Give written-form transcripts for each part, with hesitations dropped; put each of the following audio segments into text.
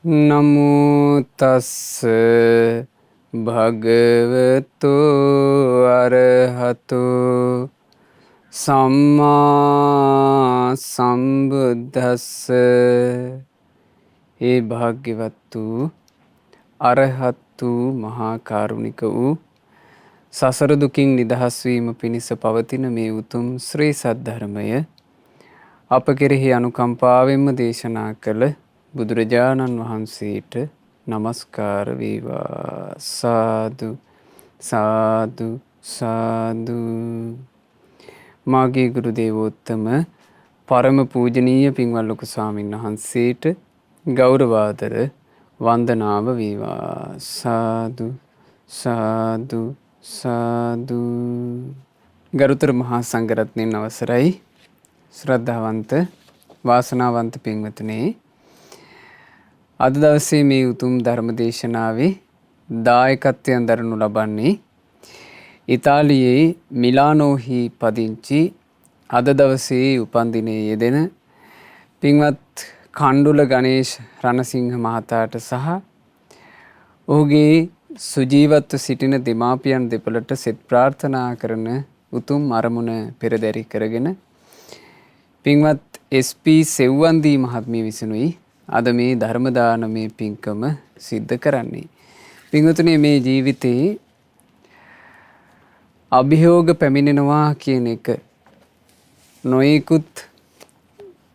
නමෝ තස්ස භගවතු අරහතෝ සම්මා සම්බුද්දස්ස. ඒ භාග්‍යවත් වූ අරහත් වූ මහා කරුණික වූ සසර දුකින් නිදහස් වීම පිණිස පවතින මේ උතුම් ශ්‍රී සද්ධර්මය අප කෙරෙහි අනුකම්පාවෙන්ම දේශනා කළ බුදුරජාණන් වහන්සේට නමස්කාර වේවා. සාදු සාදු සාදු. මාගේ ගුරු දේවෝත්තම පරම පූජනීය පින්වත් ලොකු ස්වාමීන් වහන්සේට ගෞරවාදර වන්දනාව වේවා. සාදු සාදු සාදු. ගරුතර මහා සංඝරත්නයන් අවසරයි. ශ්‍රද්ධාවන්ත වාසනාවන්ත පින්වතුනි, අද දවසේ මේ උතුම් ධර්ම දේශනාවේ දායකත්වයෙන් දරනු ලබන්නේ ඉතාලියේ මිලානෝහි පදිංචි අද දවසේ උපන්දිනයේ යෙදෙන පින්වත් කණ්ඩුල ගණේෂ් රණසිංහ මහතාට සහ ඔහුගේ සුජීවත්ව සිටින දෙමාපියන් දෙපළට සෙත් ප්‍රාර්ථනා කරන උතුම් අරමුණ පෙරදැරි කරගෙන පින්වත් SP සෙව්වන්දී මහත්මිය විසිනුයි අද මේ ධර්ම දානමය පින්කම සිද්ධ කරන්නේ. පින්වතුනි, මේ ජීවිතේ අභියෝග පැමිණෙනවා කියන එක, නොයෙකුත්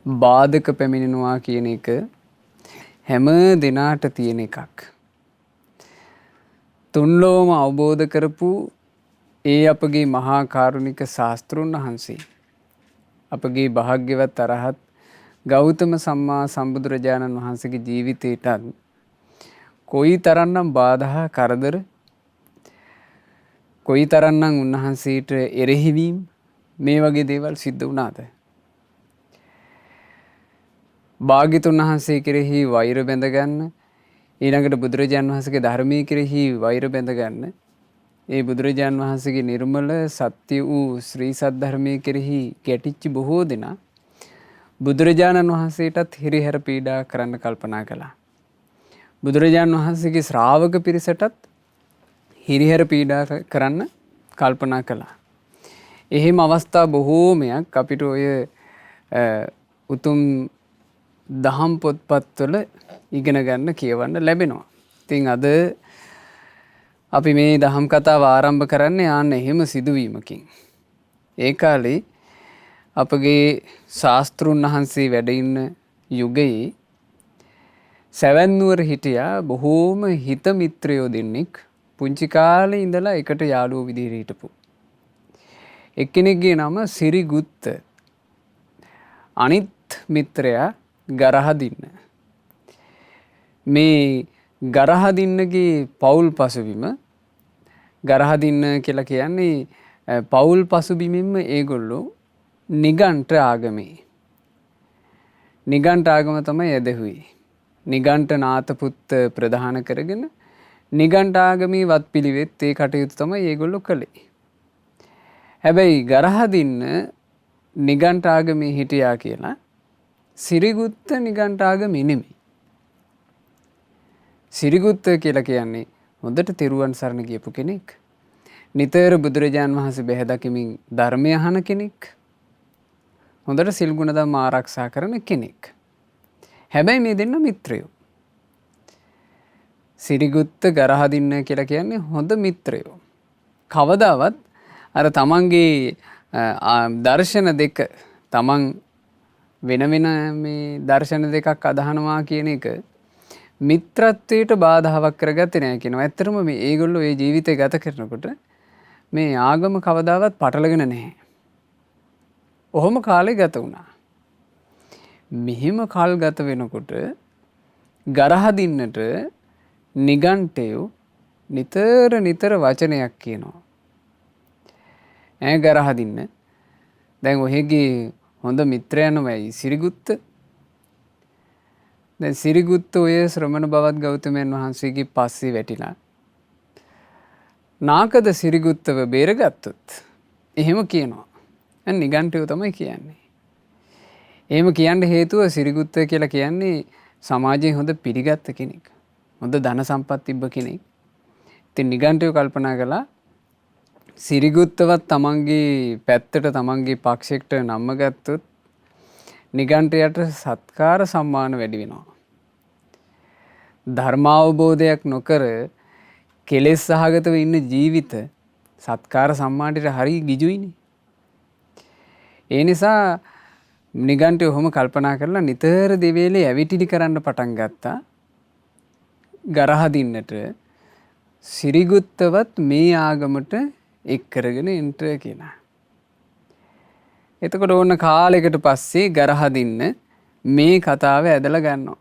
බාධක පැමිණෙනවා කියන එක හැම දිනාට තියෙන එකක්. තුන්ලෝම අවබෝධ කරපු ඒ අපගේ මහා කාරුණික ශාස්ත්‍රුන් වහන්සේ, අපගේ භාග්‍යවත් අරහත් ගෞතම සම්මා සම්බුදුරජාණන් වහන්සේගේ ජීවිතයටත් කොයි තරන්නම් බාධා කරදර, කොයි තරන්නම් උන්වහන්සේට එරෙහිවීම්, මේ වගේ දේවල් සිද්ධ වුණාද? භාග්‍යතුන් වහන්සේ කෙරෙහි වෛර බැඳගන්න, ඊළඟට බුදුරජාණන් වහන්සේගේ ධර්මයේ කෙරෙහි වෛර බැඳගන්න, ඒ බුදුරජාණන් වහන්සේගේ නිර්මල සත්‍ය වූ ශ්‍රී සද්ධර්මයේ කෙරෙහි ගැටිච්ච බොහෝ දෙනා බුදුරජාණන් වහන්සේටත් හිරිහැර පීඩා කරන්න කල්පනා කළා. බුදුරජාණන් වහන්සේගේ ශ්‍රාවක පිරිසටත් හිරිහැර පීඩා කරන්න කල්පනා කළා. එහෙම අවස්ථා බොහෝමයක් අපිට ඔය උතුම් දහම් පොත්පත්වල ඉගෙන ගන්න, කියවන්න ලැබෙනවා. ඉතින් අද අපි මේ දහම් කතාව ආරම්භ කරන්නේ ආන්න එහෙම සිදුවීමකින්. ඒ කාලේ අපගේ ශාස්තෘන් වහන්සේ වැඩ ඉන්න යුගයේ සැවැන්නුවර හිටියා බොහෝම හිත මිත්‍රයෝ දෙන්නෙක්, පුංචි කාලේ ඉඳලා එකට යාළුවෝ විදිහට හිටපු. එක්කෙනෙක්ගේ නම සිරිගුත්ත, අනිත් මිත්‍රයා ගරහදින්න. මේ ගරහදින්නගේ පවුල් පසුබිම, ගරහදින්න කියලා කියන්නේ පවුල් පසුබිමින්ම ඒගොල්ලෝ නිගණ්ඨ ආගමේ. නිගණ්ඨ ආගම තමයි ඇදහුවේ. නිගණ්ඨ නාථපුත්ත ප්‍රධාන කරගෙන නිගණ්ඨ ආගමේ වත්පිළිවෙත් ඒ කටයුතු තමයි ඒගොල්ලෝ කළේ. හැබැයි ගරහදින්න නිගණ්ඨ ආගමේ හිටියා කියලා සිරිගුත්ත නිගණ්ඨ ආගමේ නෙමෙයි. සිරිගුත්ත කියලා කියන්නේ හොඳට තෙරුවන් සරණ ගියපු කෙනෙක්, නිතර බුදුරජාන් වහන්සේ බැහැ දකිමින් ධර්මය අහන කෙනෙක්, හොඳට සිල් ගුණ ධර්ම ආරක්ෂා කරන කෙනෙක්. හැබැයි මේ දෙන්න මිත්‍රයෝ. සිරිගුත්ත ගරහදින්න කියලා කියන්නේ හොඳ මිත්‍රයෝ. කවදාවත් අර තමන්ගේ දර්ශන දෙක, තමන් වෙන වෙන මේ දර්ශන දෙකක් අදහනවා කියන එක මිත්‍රත්වයට බාධාවක් කරගත්තේ නැහැ කියනවා. ඇත්තටම මේ ඒගොල්ලෝ ඒ ජීවිතය ගත කරනකොට මේ ආගම කවදාවත් පටලගෙන නැහැ. ඔහොම කාලේ ගත වුණා. මෙහෙම කල් ගත වෙනකොට ගරහදින්නට නිගණ්ඨයෝ නිතර වචනයක් කියනවා. ගරහදින්න, දැන් ඔහෙගේ හොඳ මිත්‍රයා නමයි සිරිගුත්ත. දැන් සිරිගුත්ත ඔය ශ්‍රමණ බවත් ගෞතමයන් වහන්සේගේ පස්සේ වැටිලා නාකද සිරිගුත්තව බේරගත්තොත් එහෙම කියනවා. නිගණ්ඨයෝ තමයි කියන්නේ. එහෙම කියන්න හේතුව සිරිගුත්ත කියලා කියන්නේ සමාජයේ හොඳ පිළිගත්ත කෙනෙක්. හොඳ ධන සම්පත් තිබ්බ කෙනෙක්. ඉතින් නිගණ්ඨයෝ කල්පනා කළා සිරිගුත්තවත් තමන්ගේ පැත්තට තමන්ගේ පක්ෂයට නම්ම ගත්තොත් නිගණ්ඨයට සත්කාර සම්මාන වැඩි වෙනවා. ධර්මාවබෝධයක් නොකර කෙලෙස් සහගතව ඉන්න ජීවිත සත්කාර සම්මානයට හරි ගිජුයිනේ. ඒ නිසා නිගණ්ඨයෝ ඔහොම කල්පනා කරලා නිතර දෙවේලේ ඇවිටිලි කරන්න පටන් ගත්තා. ගරහදින්නට සිරිගුත්තවත් මේ ආගමට එක් කරගෙන එන්න කියලා. එතකොට ඕන කාලයකට පස්සේ ගරහදින්න මේ කතාව ඇදලා ගන්නවා.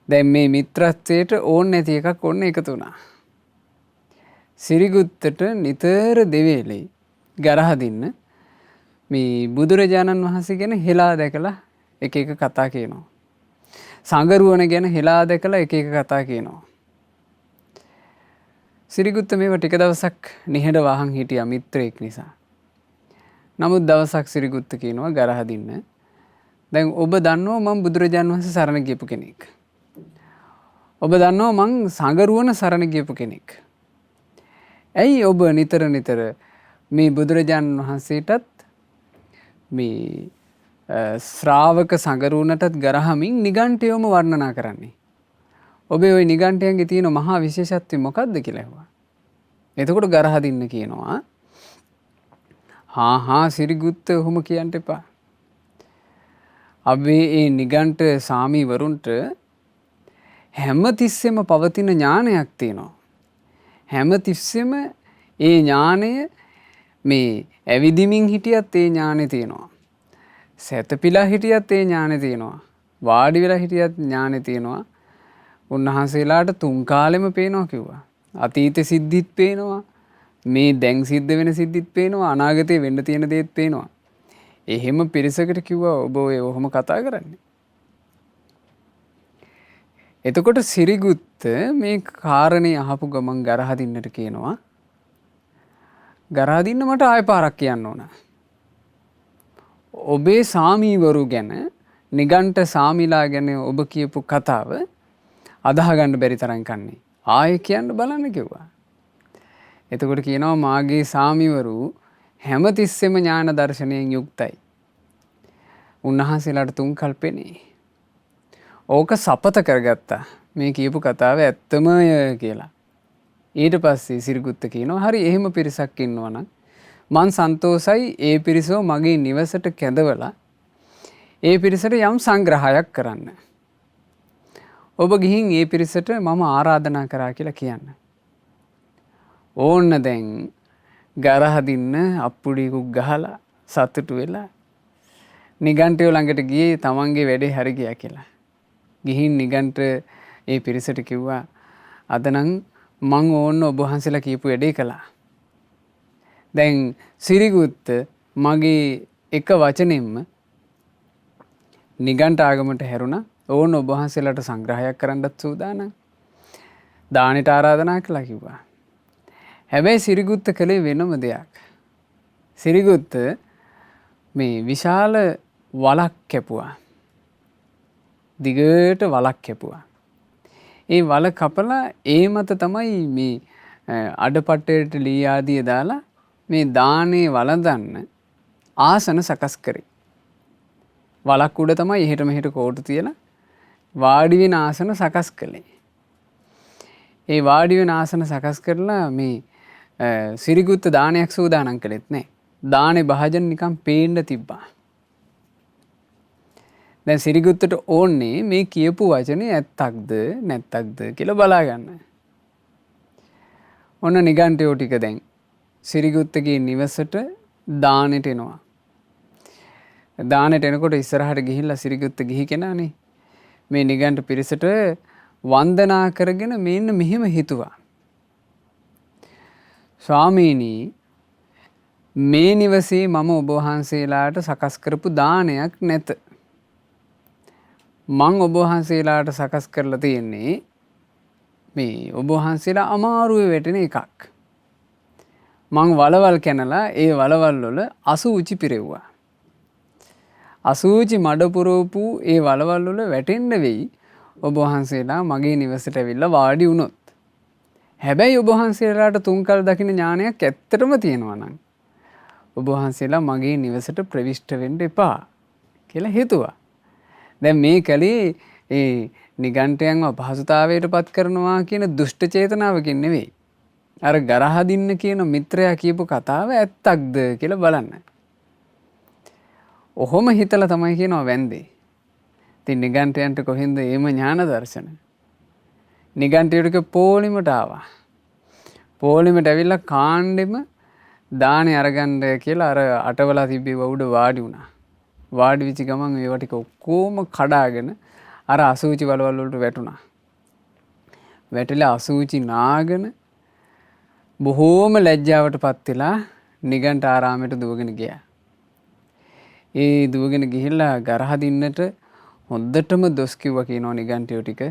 දැන් මේ මිත්‍රත්වයට ඕන නැති එකක් ඔන්න එකතු වුණා. සිරිගුත්තට නිතර දෙවේලේ ගරහදින්න මේ බුදුරජාණන් වහන්සේ ගැන හෙලා දැකලා එක එක කතා කියනවා. සංගරුවන ගැන හෙලා දැකලා එක එක කතා කියනවා. සිරිගුත්ත මේව ටික දවසක් නිහඬ වහන් හිටියා මිත්‍රයෙක් නිසා. නමුත් දවසක් සිරිගුත්ත කියනවා ගරහදින්න දැන් ඔබ දන්නවා මම බුදුරජාණන් වහන්සේ සරණ ගියපු කෙනෙක්. ඔබ දන්නවා මං සංගරුවන සරණ ගියපු කෙනෙක්. ඇයි ඔබ නිතර නිතර මේ බුදුරජාණන් වහන්සේටත් මේ ශ්‍රාවක සංගරුවනටත් ගරහමින් නිගණ්ඨයෝම වර්ණනා කරන්නේ? ඔබේ ওই නිගණ්ඨයන්ගේ තියෙන මහා විශේෂත්වය මොකක්ද කියලා ඇහුවා. එතකොට ගරහදින්න කියනවා හා සිරිගුත්ත ඔහොම කියන්න එපා. අපි මේ නිගණ්ඨ සාමීවරුන්ට හැම තිස්සෙම පවතින ඥානයක් තියෙනවා. හැම තිස්සෙම ඒ ඥානය මේ ඇවිදිමින් හිටියත් ඒ ඥානෙ තියෙනවා. සැතපීලා හිටියත් ඒ ඥානෙ තියෙනවා. වාඩි වෙලා හිටියත් ඥානෙ තියෙනවා. උන්වහන්සේලාට තුන් කාලෙම පේනවා කිව්වා. අතීත සිද්ධිත් පේනවා. මේ දැන් සිද්ධ වෙන සිද්ධිත් පේනවා. අනාගතේ වෙන්න තියෙන දේත් පේනවා. එහෙම පිරිසකට කිව්වා ඔබ ඔය ඔහොම කතා කරන්නේ. එතකොට සිරිගුත්ත මේ කාරණේ අහපු ගමන් ගරහදින්නට කියනවා ගරහදින්න මට ආයෙ පාරක් කියන්න ඕන. ඔබේ සාමීවරු ගැන නිගණ්ඨ සාමිලා ගැන ඔබ කියපු කතාව අදාහ ගන්න බැරි තරම් කන්නේ. ආයෙ කියන්න බලන්න කිව්වා. එතකොට කියනවා මාගේ සාමිවරු හැමතිස්සෙම ඥාන දර්ශනයෙන් යුක්තයි. උන්වහන්සේලාට තුන් කල්පෙනේ. ඕක සපත කරගත්තා. මේ කියපු කතාව ඇත්තමය කියලා. ඊට පස්සේ සිරිගුත්ත කියනවා හරි එහෙම පිරිසක් ඉන්නවනම් මං සන්තෝසයි ඒ පිරිසව මගේ නිවසට කැඳවලා ඒ පිරිසට යම් සංග්‍රහයක් කරන්න. ඔබ ගිහින් ඒ පිරිසට මම ආරාධනා කරා කියලා කියන්න. ඕන්න දැන් ගරහදින්න අප්පුඩියකුත් ගහලා සතුටු වෙලා නිගණ්ඨයෝ ළඟට ගියේ තමන්ගේ වැඩේ හරි ගියා කියලා. ගිහින් නිගණ්ඨ ඒ පිරිසට කිව්වා අද නම් මං ඕන්න ඔබ වහන්සේලා කියපු වැඩේ කළා. දැන් සිරිගුත්ත මගේ එක වචනෙන්ම නිගණ්ඨ ආගමට හැරුණා. ඕන්න ඔබ වහන්සේලාට සංග්‍රහයක් කරන්නත් සූදානම්. දානෙට ආරාධනා කළා කිව්වා. හැබැයි සිරිගුත්ත කළේ වෙනම දෙයක්. සිරිගුත්ත මේ විශාල වලක් කැපුවා. දිගට වලක් කැපුවා. ඒ වල කපලා ඒ මත තමයි මේ අඩපට්ටේට ලී ආදිය දාලා මේ දානේ වළඳන්න ආසන සකස් කරේ. වලක් උඩ තමයි එහෙට මෙහෙට කෝටු තියලා වාඩි වෙන ආසන සකස් කළේ. ඒ වාඩි වෙන ආසන සකස් කරලා මේ සිරිගුත්ත දානයක් සූදානම් කළෙත් නෑ. දානේ භාජන නිකන් පේන්න තිබ්බා. දැන් සිරිගුත්තට ඕනේ මේ කියපු වචනේ ඇත්තක්ද නැත්තක්ද කියලා බලා ගන්න. ඔන්න නිගණ්ඨයෝ ටික දැන් සිරිගුත්තගේ නිවසට දානෙට එනවා. දානෙට එනකොට ඉස්සරහට ගිහිල්ලා සිරිගුත්ත ගිහි කෙනානේ මේ නිගණ්ඨ පිරිසට වන්දනා කරගෙන මෙන්න මෙහෙම හිතුවා. ස්වාමීනි මේ නිවසේ මම ඔබ වහන්සේලාට සකස් කරපු දානයක් නැත. මං ඔබ වහන්සේලාට සකස් කරලා තියෙන්නේ මේ ඔබ වහන්සේලා අමාරුවේ වැටෙන එකක්. මං වලවල් කැනලා ඒ වලවල් වල අසුචි පිරෙව්වා. අසූචි මඩ පුරවපු ඒ වලවල් වල වැටෙන්න වෙයි ඔබ වහන්සේලා මගේ නිවසට ඇවිල්ලා වාඩි වුණොත්. හැබැයි ඔබ වහන්සේලාට තුන්කල් දකින ඥානයක් ඇත්තටම තියෙනවා නම් ඔබ වහන්සේලා මගේ නිවසට ප්‍රවිෂ්ඨ වෙන්න එපා කියලා හිතුවා. දැන් මේ කලේ ඒ නිගණ්ඨයන්ව අපහසුතාවයට පත් කරනවා කියන දුෂ්ට චේතනාවකින් නෙවෙයි. අර ගරහදින්න කියන මිත්‍රයා කියපු කතාව ඇත්තක්ද කියලා බලන්න. ඔහොම හිතලා තමයි කියනවා වැන්දේ. ඉතින් නිගණ්ඨයන්ට කොහෙන්ද එහෙම ඥාන දර්ශන? නිගණ්ඨයට පොලිමට ආවා. පොලිමට ඇවිල්ලා කාණ්ඩෙම දානේ අරගන්න කියලා අර අටවලා තිබ්බේ උඩ වාඩි වුණා. වාඩි වෙච්ච ගමන් ඒවා ටික ඔක්කොම කඩාගෙන අර අසූචි වලවල් වලට වැටුණා. වැටිලා අසූචි නාගෙන බොහෝම ලැජ්ජාවටපත් වෙලා නිගණ්ඨ ආරාමයට දුවගෙන ගියා. ඒ දුවගෙන ගිහිල්ලා ගරහදින්නට හොඳටම දොස් කිව්වා කියනවා නිගණ්ඨයෝ ටික.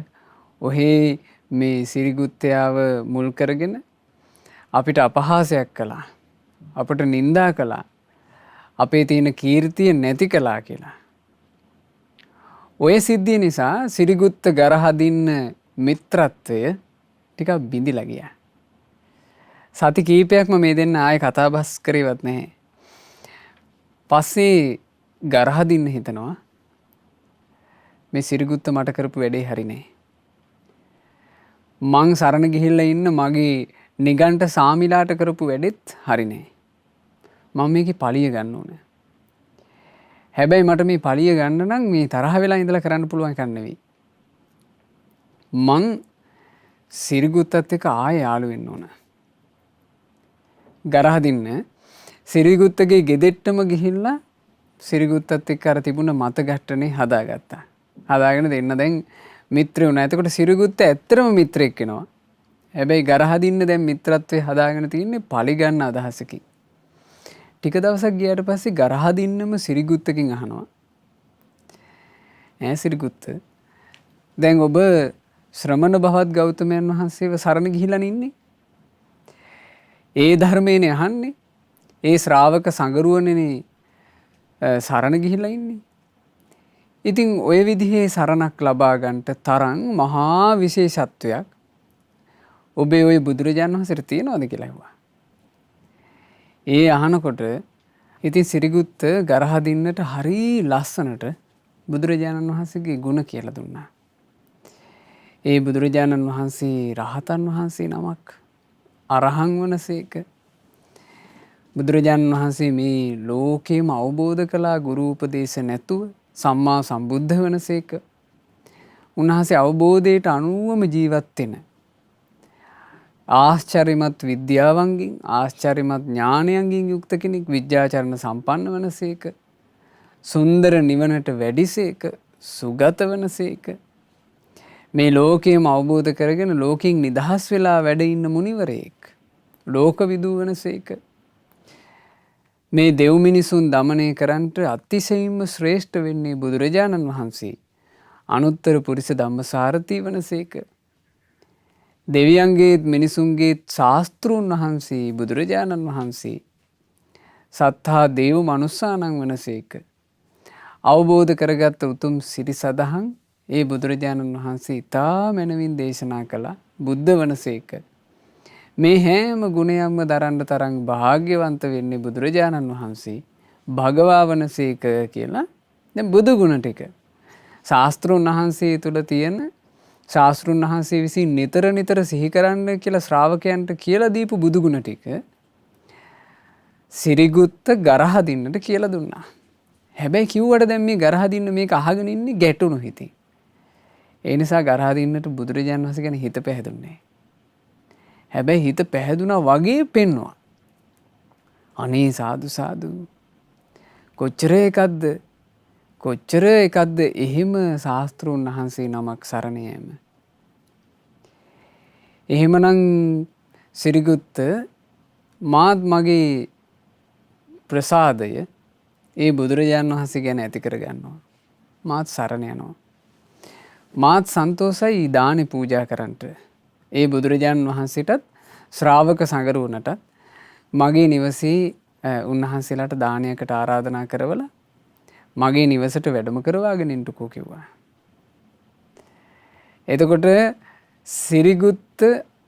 ඔහේ මේ සිරිගුත්තයාව මුල් කරගෙන අපිට අපහාසයක් කළා. අපට නින්දා කළා. අපේ තියෙන කීර්තිය නැති කළා කියලා. ඔය සිද්ධිය නිසා සිරිගුත්ත ගරහදින්න මිත්‍රත්වය ටිකක් බිඳිලා ගියා. සති කීපයක්ම මේ දෙන්න ආයේ කතා බස් කරේවත් නැහැ. පස්සේ ගරහදින්න හිතනවා මේ සිරිගුත්ත මට කරපු වැඩේ හරිනේ. මං සරණ ගිහිල්ලා ඉන්න මගේ නිගණ්ඨ සාමිලාට කරපු වැඩෙත් හරිනේ. මම මේකේ පලිය ගන්න ඕනේ. හැබැයි මට මේ පලිය ගන්න නම් මේ තරහ වෙලා ඉඳලා කරන්න පුළුවන් එකක් නෙවෙයි. මං සිරිගුත්තත් එක්ක ආයෙ යාළු වෙන්න ඕන. ගරහදින්න සිරිගුත්තගේ ගෙදෙට්ටම ගිහිල්ලා සිරිගුත්තත් එක්ක අර තිබුණ මත ගැට්ටනේ හදාගත්තා. හදාගෙන දෙන්න දැන් මිත්‍රයෝ වුණා. එතකොට සිරිගුත්ත ඇත්තටම මිත්‍රෙක් වෙනවා. හැබැයි ගරහදින්න දැන් මිත්‍රත්වයේ හදාගෙන තින්නේ පලි ගන්න අදහසකින්. ටික දවසක් ගියාට පස්සේ ගරහදින්නම සිරිගුත්තකින් අහනවා. සිරිගුත්ත දැන් ඔබ ශ්‍රමණ භවත් ගෞතමයන් වහන්සේව සරණ ගිහිල්ලා ඉන්නේ. ඒ ධර්මයනේ අහන්නේ. ඒ ශ්‍රාවක සංගරුවනේ සරණ ගිහිල්ලා ඉන්නේ. ඉතින් ඔය විදිහේ සරණක් ලබා ගන්නට තරම් මහා විශේෂත්වයක් ඔබේ ওই බුදුරජාණන් වහන්සේට තියෙනවද කියලා ඇහුවා. ඒ අහනකොට ඉතින් සිරිගුත්ත ගරහදින්නට හරි ලස්සනට බුදුරජාණන් වහන්සේගේ ගුණ කියලා දුන්නා. ඒ බුදුරජාණන් වහන්සේ රහතන් වහන්සේ නමක් අරහං වනසේක. බුදුරජාණන් වහන්සේ මේ ලෝකේම අවබෝධ කළා ගුරු උපදේශ නැතුව සම්මා සම්බුද්ධ වනසේක. උන්වහන්සේ අවබෝධයට අනුවම ජීවත් වෙන ආශ්චර්යමත් විද්‍යාවන්ගෙන් ආශ්චර්යමත් ඥානයන්ගෙන් යුක්ත කෙනෙක් විද්‍යාචරණ සම්පන්න වනසේක. සුන්දර නිවනට වැඩිසේක. සුගත වනසේක. මේ ලෝකයම අවබෝධ කරගෙන ලෝකෙන් නිදහස් වෙලා වැඩ ඉන්න මුනිවරයෙක්. ලෝකවිදූ වනසේක. මේ දෙව් මිනිසුන් දමනය කරන්නට අතිශයින්ම ශ්‍රේෂ්ඨ වෙන්නේ බුදුරජාණන් වහන්සේ. අනුත්තර පුරිස ධම්මසාරථී වනසේක. දෙවියන්ගේත් මිනිසුන්ගේත් ශාස්තෘන් වහන්සේ බුදුරජාණන් වහන්සේ. සත්හා දේව මනුස්සානං වනසේක. අවබෝධ කරගත්ත උතුම් සිරි සදහන් ඒ බුදුරජාණන් වහන්සේ ඉතා මැනවින් දේශනා කළා බුද්ධ වනසේක. මේ හැම ගුණයක්ම දරන්න තරම් භාග්‍යවන්ත වෙන්නේ බුදුරජාණන් වහන්සේ භගවා වනසේක කියලා. දැන් බුදු ගුණ ටික ශාස්ත්‍රුන් වහන්සේ තුල තියෙන ශාස්ත්‍රුන් වහන්සේ විසින් නිතර නිතර සිහි කරන්න කියලා ශ්‍රාවකයන්ට කියලා දීපු බුදු ගුණ ටික සිරිගුත්ත ගරහදින්නට කියලා දුන්නා. හැබැයි කිව්වට දැන් මේ ගරහදින්න මේක අහගෙන ඉන්නේ ගැටුණු හිතින්. ඒ නිසා ගරහදින්නට බුදුරජාණන් වහන්සේ ගැන හිත පැහැදුන්නේ. හැබැයි හිත පැහැදුනා වගේ පෙන්නවා. අනේ සාදු සාදු කොච්චර එකක්ද එහෙම ශාස්ත්‍රූන් වහන්සේ නමක් සරණ යෑම. එහෙමනම් සිරිගුත්ත මාත් මගේ ප්‍රසාදය ඒ බුදුරජාණන් වහන්සේ ගැන ඇති කරගන්නවා. මාත් සරණ යනවා. මාත් සන්තෝෂයි දානි පූජා කරන්නට. ඒ බුදුරජාණන් වහන්සේටත් ශ්‍රාවක සංගරුවනටත් මගේ නිවසේ උන්වහන්සේලාට දානයකට ආරාධනා කරවලා මගේ නිවසට වැඩම කරවාගෙන ඉන්නකෝ කිව්වා. එතකොට සිරිගුත්ත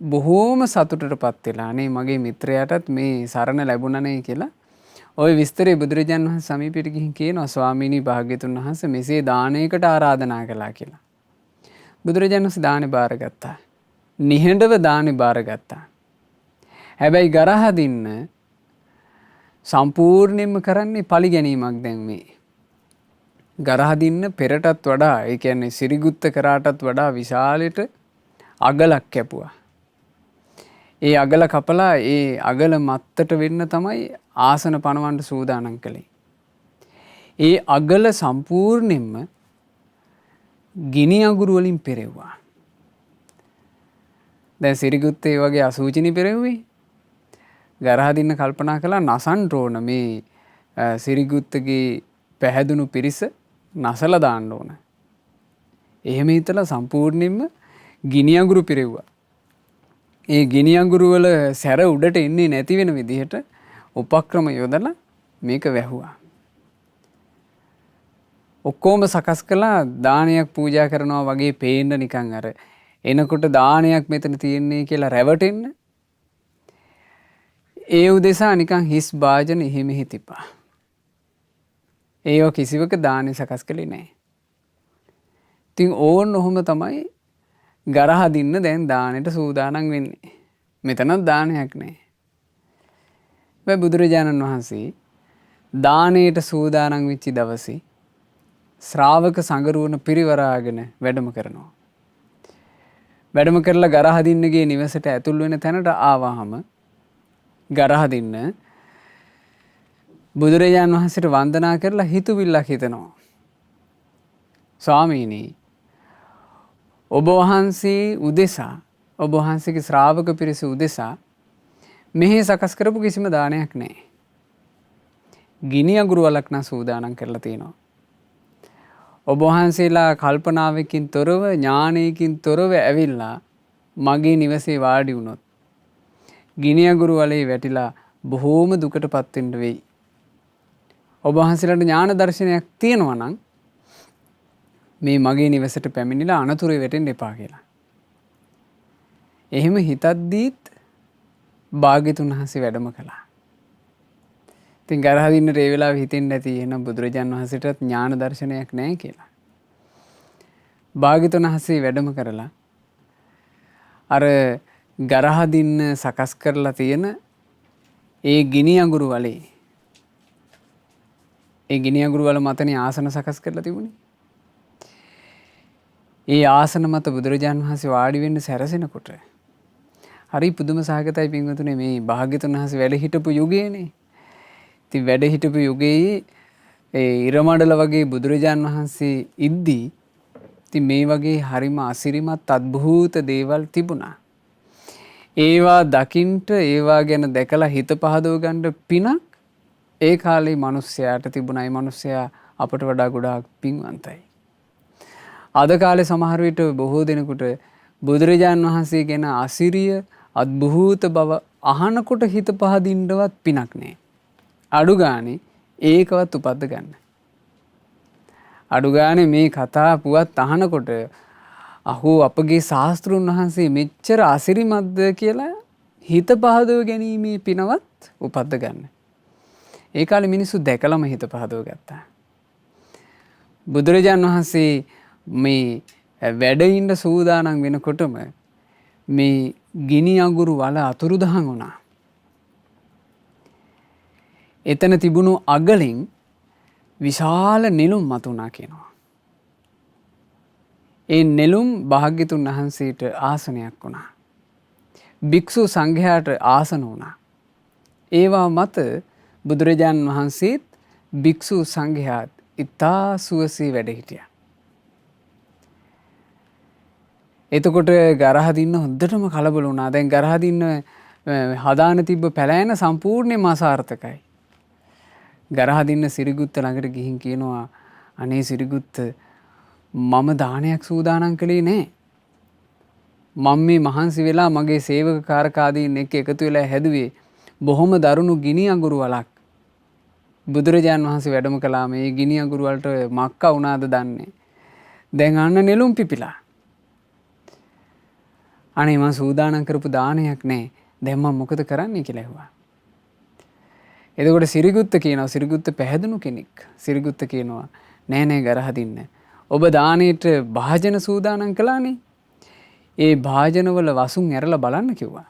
බොහෝම සතුටටපත් වෙලා අනේ මගේ මිත්‍රයාටත් මේ සරණ ලැබුණනේ කියලා ওই විස්තරේ බුදුරජාණන් වහන්සේ සමීපයට ගිහින් කියනවා ස්වාමීනි භාග්‍යතුන් වහන්සේ මෙසේ දානයකට ආරාධනා කළා කියලා. බුදුරජාණන් වහන්සේ දානේ බාරගත්තා. නිහඬව දානේ බාරගත්තා. හැබැයි ගරහදින්න සම්පූර්ණයෙන්ම කරන්නේ පලි ගැනීමක් දැන් මේ. ගරහදින්න පෙරටත් වඩා ඒ කියන්නේ සිරිගුත්ත කරාටත් වඩා විශාලෙට අගලක් කැපුවා. ඒ අගල කපලා ඒ අගල මත්තට වෙන්න තමයි ආසන පනවන්න සූදානම් කළේ. ඒ අගල සම්පූර්ණයෙන්ම ගිනි අඟුරු වලින් පෙරෙව්වා. දැන් සිරිගුත්තේ වගේ අසූචිනි පෙරෙව්වේ. ගරහදින්න කල්පනා කළා නසන්න ඕන මේ සිරිගුත්තගේ පැහැදුණු පිරිස නසලා දාන්න ඕන. එහෙම හිතලා සම්පූර්ණයෙන්ම ගිනි අඟුරු පිරෙව්වා. ඒ ගිනි අඟුරු වල සැර උඩට එන්නේ නැති වෙන විදිහට උපක්‍රම යොදලා මේක වැහුවා. ඔක්කොම සකස් කළා දානයක් පූජා කරනවා වගේ පේන්න නිකන් අර එනකොට දානයක් මෙතන තියෙන්නේ කියලා රැවටෙන්න. ඒ උදෙසා නිකන් හිස් භාජන එහෙ මෙහෙ තිබ්බා. ඒව කිසිවක දානේ සකස් කළේ නැහැ. ඉතින් ඕන් ඔහොම තමයි ගරහදින්න දැන් දානෙට සූදානම් වෙන්නේ. මෙතනත් දානයක් නැහැ. මේ බුදුරජාණන් වහන්සේ දානයට සූදානම් වෙච්ච දවසේ ශ්‍රාවක සංගරුවන පිරිවරාගෙන වැඩම කරනවා. වැඩම කරලා ගරහදින්නගේ නිවසට ඇතුල් වෙන තැනට ආවහම ගරහදින්න බුදුරජාණන් වහන්සේට වන්දනා කරලා හිතුවිල්ලක් හිතනවා. ස්වාමීනි ඔබ වහන්සේ උදෙසා ඔබ වහන්සේගේ ශ්‍රාවක පිරිස උදෙසා මෙහි සකස් කරපු කිසිම දානයක් නැහැ. ගිනි අඟුරු වලක් නම් සූදානම් කරලා තියෙනවා. ඔබ වහන්සේලා කල්පනාවකින් තොරව ඥානයකින් තොරව ඇවිල්ලා මගේ නිවසේ වාඩි වුණොත් ගිනි අඟුරු වලේ වැටිලා බොහෝම දුකටපත් වෙන්න වෙයි. ඔබ වහන්සේලාට ඥාන දර්ශනයක් තියෙනවා නම් මේ මගේ නිවසට පැමිණිලා අනතුරේ වැටෙන්න එපා කියලා. එහෙම හිතද්දීත් භාග්‍යතුන් වහන්සේ වැඩම කළා. ඉතින් ගරහදින්නට ඒ වෙලාවේ හිතෙන්නේ නැති එහෙනම් බුදුරජාන් වහන්සේටත් ඥාන දර්ශනයක් නැහැ කියලා. භාග්‍යතුන් වහන්සේ වැඩම කරලා අර ගරහදින්න සකස් කරලා තියෙන ඒ ගිනි අඟුරු වලේ ඒ ගිනි අඟුරු වල මතනේ ආසන සකස් කරලා තිබුණේ. ඒ ආසන මත බුදුරජාන් වහන්සේ වාඩි වෙන්න සැරසෙනකොට හරි පුදුම සහගතයි පින්වතුනි මේ භාග්‍යතුන් වහන්සේ වැඩ හිටපු යුගයේනේ. ඉතින් වැඩ හිටපු යුගයේ ඒ ඉරමඩල වගේ බුදුරජාන් වහන්සේ ඉද්දී ඉතින් මේ වගේ හරිම අසිරිමත් අద్භූත දේවල් තිබුණා. ඒවා දකින්ට ඒවා ගැන දැකලා හිත පහදව ගන්න පිනක් ඒ කාලේ මිනිස්සයාට තිබුණා. ඒ මිනිස්සයා අපට වඩා ගොඩාක් පින්වන්තයි. අද කාලේ සමහර විට බොහෝ දෙනෙකුට බුදුරජාන් වහන්සේ ගැන අසිරිය අద్භූත බව අහනකොට හිත පහදින්නවත් පිනක් නැහැ. අඩු ගානේ ඒකවත් උපද්ද ගන්න. අඩු ගානේ මේ කතා පුවත් අහනකොට අහෝ අපගේ ශාස්ත්‍රුන් වහන්සේ මෙච්චර අසිරිමත්ද කියලා හිත පහදව ගැනීමේ පිනවත් උපද්ද ගන්න. ඒ කාලේ මිනිස්සු දැකලම හිත පහදව ගත්තා. බුදුරජාන් වහන්සේ මේ වැඩ ඉන්න සූදානම් වෙනකොටම මේ ගිනි අඟුරු වල අතුරුදහන් වුණා. එතන තිබුණු අගලින් විශාල නෙළුම් මතුණා කියනවා. ඒ නෙළුම් භාග්‍යතුන් වහන්සේට ආසනයක් වුණා. භික්ෂු සංඝයාට ආසන වුණා. ඒවා මත බුදුරජාන් වහන්සේත් භික්ෂු සංඝයාත් ඉතා සුවසේ වැඩ හිටියා. එතකොට ගරහදින්න හොඳටම කලබල වුණා. දැන් ගරහදින්න හදාන තිබ්බ පැලෑන සම්පූර්ණයෙන්ම අසාර්ථකයි. ගරහදින්න සිරිගුත්ත ළඟට ගිහින් කියනවා අනේ සිරිගුත්ත මම දානයක් සූදානම් කළේ නෑ. මම මේ මහන්සි වෙලා මගේ සේවක කාරකාදීන් එක්ක එකතු වෙලා හැදුවේ බොහොම දරුණු ගිනි අඟුරු වලක්. බුදුරජාන් වහන්සේ වැඩම කළා මේ ගිනි අඟුරු වලට මක්කා වුණාද දන්නේ. දැන් අන්න නෙළුම් පිපිලා. අනේ මම සූදානම් කරපු දානයක් නෑ. දැන් මම මොකද කරන්නේ කියලා ඇහුවා. එතකොට සිරිගුත්ත කියනවා සිරිගුත්ත පැහැදුණු කෙනෙක්. සිරිගුත්ත කියනවා නෑ නෑ ගරහදින්න. ඔබ දානෙට භාජන සූදානම් කළානේ. ඒ භාජනවල වසුන් ඇරලා බලන්න කිව්වා.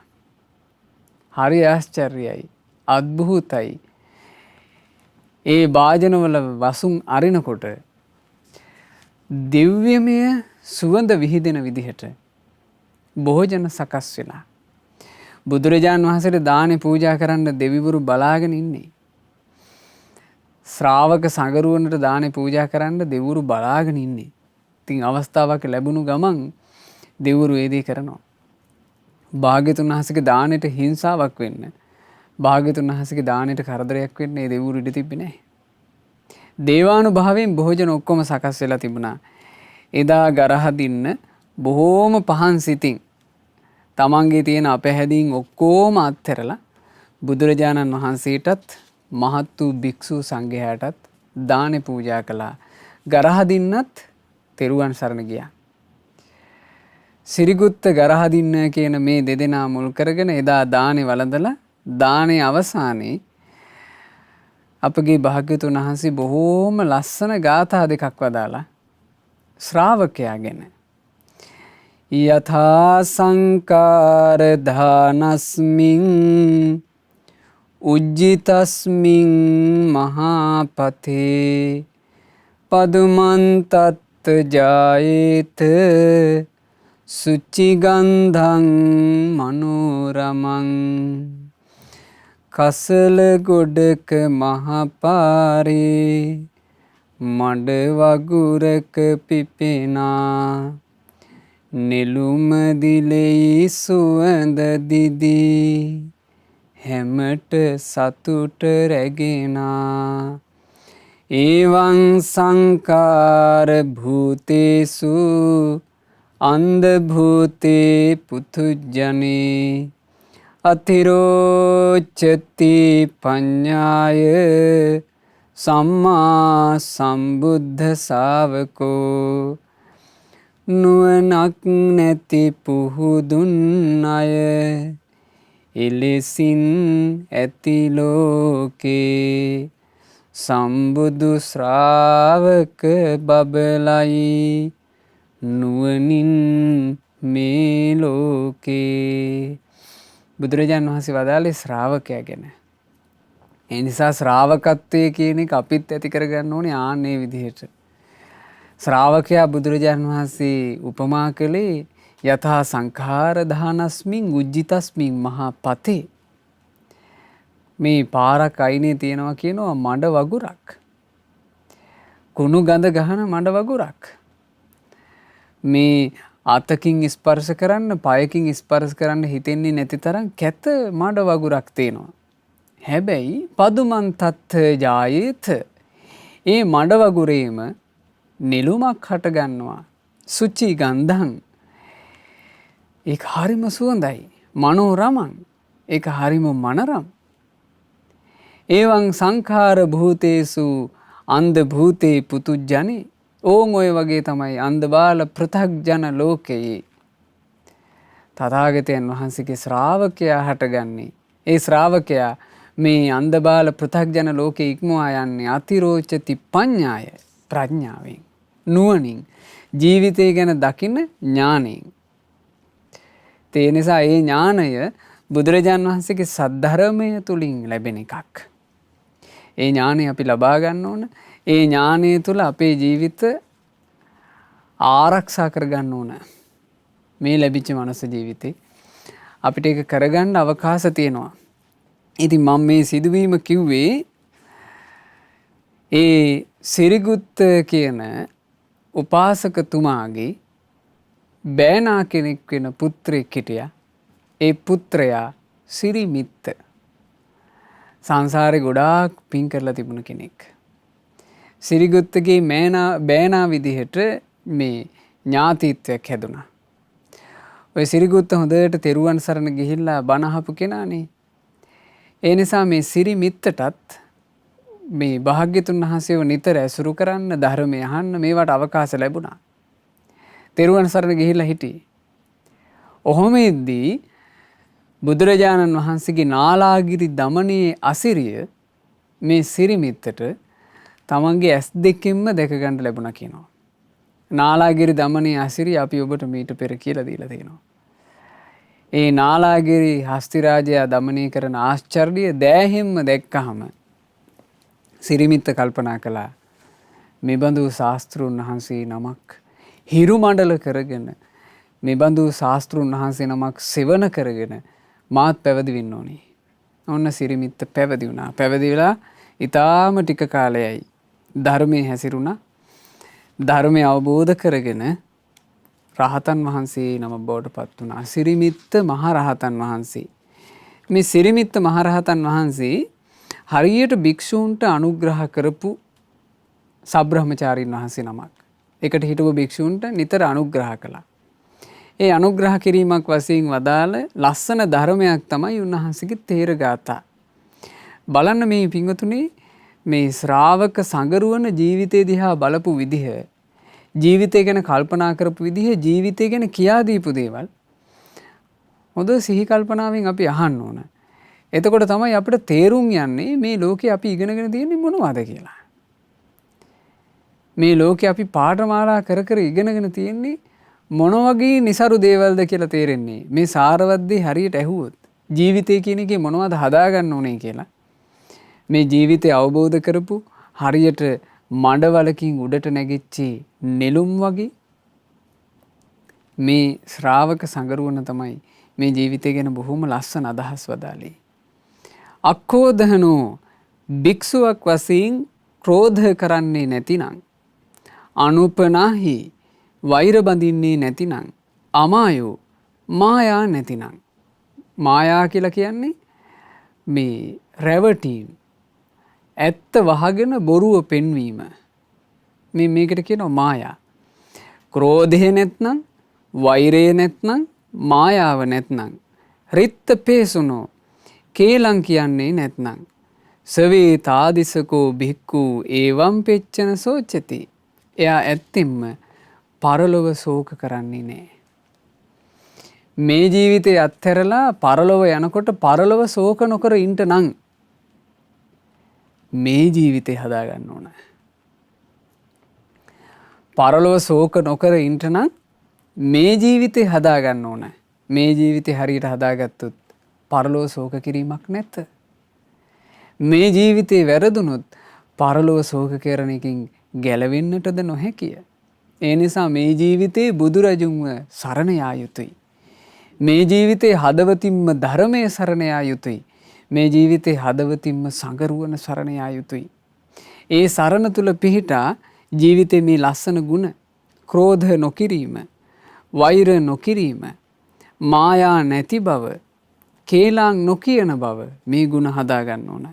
හරි ආශ්චර්යයි. අద్භූතයි. ඒ භාජනවල වසුන් අරිනකොට දිව්‍යමය සුවඳ විහිදෙන විදිහට භෝජන සකස් වෙලා. බුදුරජාන් වහන්සේට දානේ පූජා කරන්න දෙවිවරු බලාගෙන ඉන්නේ. ශ්‍රාවක සංගරුවනට දානේ පූජා කරන්න දෙවිවරු බලාගෙන ඉන්නේ. ඉතින් අවස්ථාවක් ලැබුණු ගමන් දෙවිවරු ඒ දේ කරනවා. භාග්‍යතුන් වහන්සේගේ දානෙට හිංසාවක් වෙන්න, භාග්‍යතුන් වහන්සේගේ දානෙට කරදරයක් වෙන්න ඒ දෙවිවරු ඉඩ තිබ්බේ නැහැ. දේවානුභාවයෙන් භෝජන ඔක්කොම සකස් වෙලා තිබුණා. එදා ගරහදින්න බොහෝම පහන් සිතින් තමන්ගේ තියෙන අපැහැදීම් ඔක්කොම අත්හැරලා බුදුරජාණන් වහන්සේටත් මහත් වූ භික්ෂු සංඝයාටත් දානෙ පූජා කළා. ගරහදින්නත් තෙරුවන් සරණ ගියා. සිරිගුත්ත ගරහදින්න කියන මේ දෙදෙනා මුල් කරගෙන එදා දානෙ වළඳලා දානේ අවසානයේ අපගේ භාග්‍යතුන් වහන්සේ බොහෝම ලස්සන ගාථා දෙකක් වදාලා ශ්‍රාවකයා ගැන. යථා සංකාර ධානස්මින් උජ්ජිතස්මින් මහාපතේ පදුමන්තත් ජායේත සුචිගන්ධං මනෝරමං කසල ගොඩක මහපාරේ මඩ වගුරක පිපෙනා නෙළුම දිලෙයි සුවඳ දිදී හැමට සතුට රැගෙනා එවං සංකාර භූතේසු අන්ධ භූතේ පුතුජනේ අතිරෝචති පඤ්ඤාය සම්මා සම්බුද්ධ ශාවකෝ නුවණක් නැති පුහුදුන් අය එලෙසින් ඇති ලෝකේ සම්බුදු ශ්‍රාවක බබලයි නුවණින් මේ ලෝකේ. බුදුරජාණන් වහන්සේ වදාළේ ශ්‍රාවකයා ගැන. ඒ නිසා ශ්‍රාවකත්වයේ කියන එක අපිත් ඇති කරගන්න ඕනේ ආන්නේ විදිහට. ශ්‍රාවකයා බුදුරජාණන් වහන්සේ උපමා කළේ යථා සංඛාර දානස්මින් උජ්ජිතස්මින් මහා පතේ. මේ පාරක් අයිනේ තියෙනවා කියනවා මඩ වගුරක්. කුණු ගඳ ගහන මඩ වගුරක්. මේ අතකින් ස්පර්ශ කරන්න, පයකින් ස්පර්ශ කරන්න හිතෙන්නේ නැති තරම් කැත මඩ වගුරක් තියෙනවා. හැබැයි පදුමන් තත්ථ ජායේත. ඒ මඩ වගුරේම නෙළුමක් හට ගන්නවා. සුචි ගන්ධං. ඒක හරිම සුවඳයි. මනෝරමං. ඒක හරිම මනරම්. එවං සංඛාර භූතේසු අන්ධ භූතේ පුතුජනේ. ඕන් ඔය වගේ තමයි අන්ධබාල පෘථග්ජන ලෝකයේ තථාගතයන් වහන්සේගේ ශ්‍රාවකයා හටගන්නේ. ඒ ශ්‍රාවකයා මේ අන්ධබාල පෘථග්ජන ලෝකේ ඉක්මවා යන්නේ අතිරෝචති පඤ්ඤාය ප්‍රඥාවෙන්, නුවණින්, ජීවිතය ගැන දකින ඥාණයෙන්. ඒ නිසා ඒ ඥාණය බුදුරජාන් වහන්සේගේ සද්ධර්මය තුලින් ලැබෙන එකක්. ඒ ඥාණය අපි ලබා ගන්න ඕන. ඒ ඥානය තුළ අපේ ජීවිත ආරක්ෂා කරගන්න ඕන. මේ ලැබිච්ච මනුස්ස ජීවිතේ අපිට ඒක කරගන්න අවකාශ තියෙනවා. ඉතින් මම මේ සිදුවීම කිව්වේ ඒ සිරිගුත්ත කියන උපාසකතුමාගේ බෑනා කෙනෙක් වෙන පුත්‍රයෙක් හිටියා. ඒ පුත්‍රයා සිරිමිත්ත. සංසාරේ ගොඩාක් පින් කරලා තිබුණ කෙනෙක්. සිරිගුත්තගේ බෑනා විදිහට මේ ඥාතිත්වයක් හැදුනා. ඔය සිරිගුත්ත හොඳට තෙරුවන් සරණ ගිහිල්ලා බණ අහපු කෙනානේ. ඒ නිසා මේ සිරිමිත්තටත් මේ භාග්‍යතුන් වහන්සේව නිතර ඇසුරු කරන්න, ධර්මය අහන්න මේවට අවකාශ ලැබුණා. තෙරුවන් සරණ ගිහිල්ලා හිටියේ. ඔහොම ඉද්දී බුදුරජාණන් වහන්සේගේ නාලාගිරි දමනයේ අසිරිය මේ සිරිමිත්තට තමන්ගේ ඇස් දෙකෙන්ම දැක ගන්න ලැබුණා කියනවා. නාලාගිරි දමනයේ අසිරිය අපි ඔබට මීට පෙර කියලා දීලා තියෙනවා. ඒ නාලාගිරි හස්තිරාජයා දමනය කරන ආශ්චර්ය දෑහෙම්ම දැක්කහම සිරිමිත්ත කල්පනා කළා මෙබඳු ශාස්ත්‍රුන් වහන්සේ නමක් හිරු මණ්ඩල කරගෙන මෙබඳු ශාස්ත්‍රුන් වහන්සේ නමක් සෙවණ කරගෙන මාත් පැවිදි වෙන්න ඕනේ. ඔන්න සිරිමිත්ත පැවිදි වුණා. පැවිදි වෙලා ඊටාම ටික කාලයයි ධර්මයේ හැසිරුණා. ධර්මය අවබෝධ කරගෙන රහතන් වහන්සේ නම බවට පත් වුණා. සිරිමිත්ත මහරහතන් වහන්සේ. මේ සිරිමිත්ත මහරහතන් වහන්සේ හරියට භික්ෂූන්ට අනුග්‍රහ කරපු සබ්‍රහ්මචාරීන් වහන්සේ නමක්. එකට හිටපු භික්ෂූන්ට නිතර අනුග්‍රහ කළා. ඒ අනුග්‍රහ කිරීමක් වශයෙන් වදාළ ලස්සන ධර්මයක් තමයි උන්වහන්සේගේ තේර ගාථා. බලන්න මේ පින්වතුනි මේ ශ්‍රාවක සංගරුවන ජීවිතය දිහා බලපු විදිහ, ජීවිතය ගැන කල්පනා කරපු විදිහ, ජීවිතය ගැන කියා දීපු දේවල් හොඳ සිහි කල්පනාවෙන් අපි අහන්න ඕන. එතකොට තමයි අපිට තේරුම් යන්නේ මේ ලෝකේ අපි ඉගෙනගෙන තියෙන්නේ මොනවද කියලා. මේ ලෝකේ අපි පාඨමාලා කර කර ඉගෙනගෙන තියෙන්නේ මොන වගේ નિසරු දේවල්ද කියලා තේරෙන්නේ. මේ සාරවත්දී හරියට ඇහුවොත් ජීවිතය කියන එකේ මොනවද හදාගන්න ඕනේ කියලා. මේ ජීවිතය අවබෝධ කරපු හරියට මඩවලකින් උඩට නැගිච්චි නෙළුම් වගේ මේ ශ්‍රාවක සංගරුවන තමයි මේ ජීවිතය ගැන බොහොම ලස්සන අදහස් වදාළේ. අක්කෝදහනෝ භික්ෂුවක් වශයෙන් ක්‍රෝධ කරන්නේ නැතිනම්, අනුපනාහි වෛර බඳින්නේ නැතිනම්, අමායෝ මායා නැතිනම්. මායා කියලා කියන්නේ මේ රැවටීම්, ඇත්ත වහගෙන බොරුව පෙන්වීම. මේකට කියනවා මායා. ක්‍රෝධය නැත්නම්, වෛරය නැත්නම්, මායාව නැත්නම්, රිත්ත පේසුනෝ කේලං කියන්නේ නැත්නම්, සවේ තාදිසකෝ භික්ඛු ඒවම් පෙච්චන සෝචති. එයා ඇත්තෙන්ම පරලොව ශෝක කරන්නේ නැහැ. මේ ජීවිතේ අත්හැරලා පරලොව යනකොට පරලොව ශෝක නොකර ඉන්න නම් මේ ජීවිතේ හදා ගන්න ඕන. පරලොව ශෝක නොකර ඉන්න නම් මේ ජීවිතේ හදා ගන්න ඕන. මේ ජීවිතේ හරියට හදාගත්තොත් පරලොව ශෝක කිරීමක් නැත. මේ ජීවිතේ වැරදුනොත් පරලොව ශෝක කරන එකකින් ගැලවෙන්නටද නොහැකිය. ඒ නිසා මේ ජීවිතේ බුදුරජුන්ව සරණ යා යුතුයි. මේ ජීවිතේ හදවතින්ම ධර්මයේ සරණ යා යුතුයි. මේ ජීවිතේ හදවතින්ම සංගරුවන සරණ යා යුතුයි. ඒ සරණ තුල පිහිටා ජීවිතේ මේ ලස්සන ගුණ, ක්‍රෝධ නොකිරීම, වෛර නොකිරීම, මායා නැති බව, කේලම් නොකියන බව, මේ ගුණ හදා ගන්න ඕන.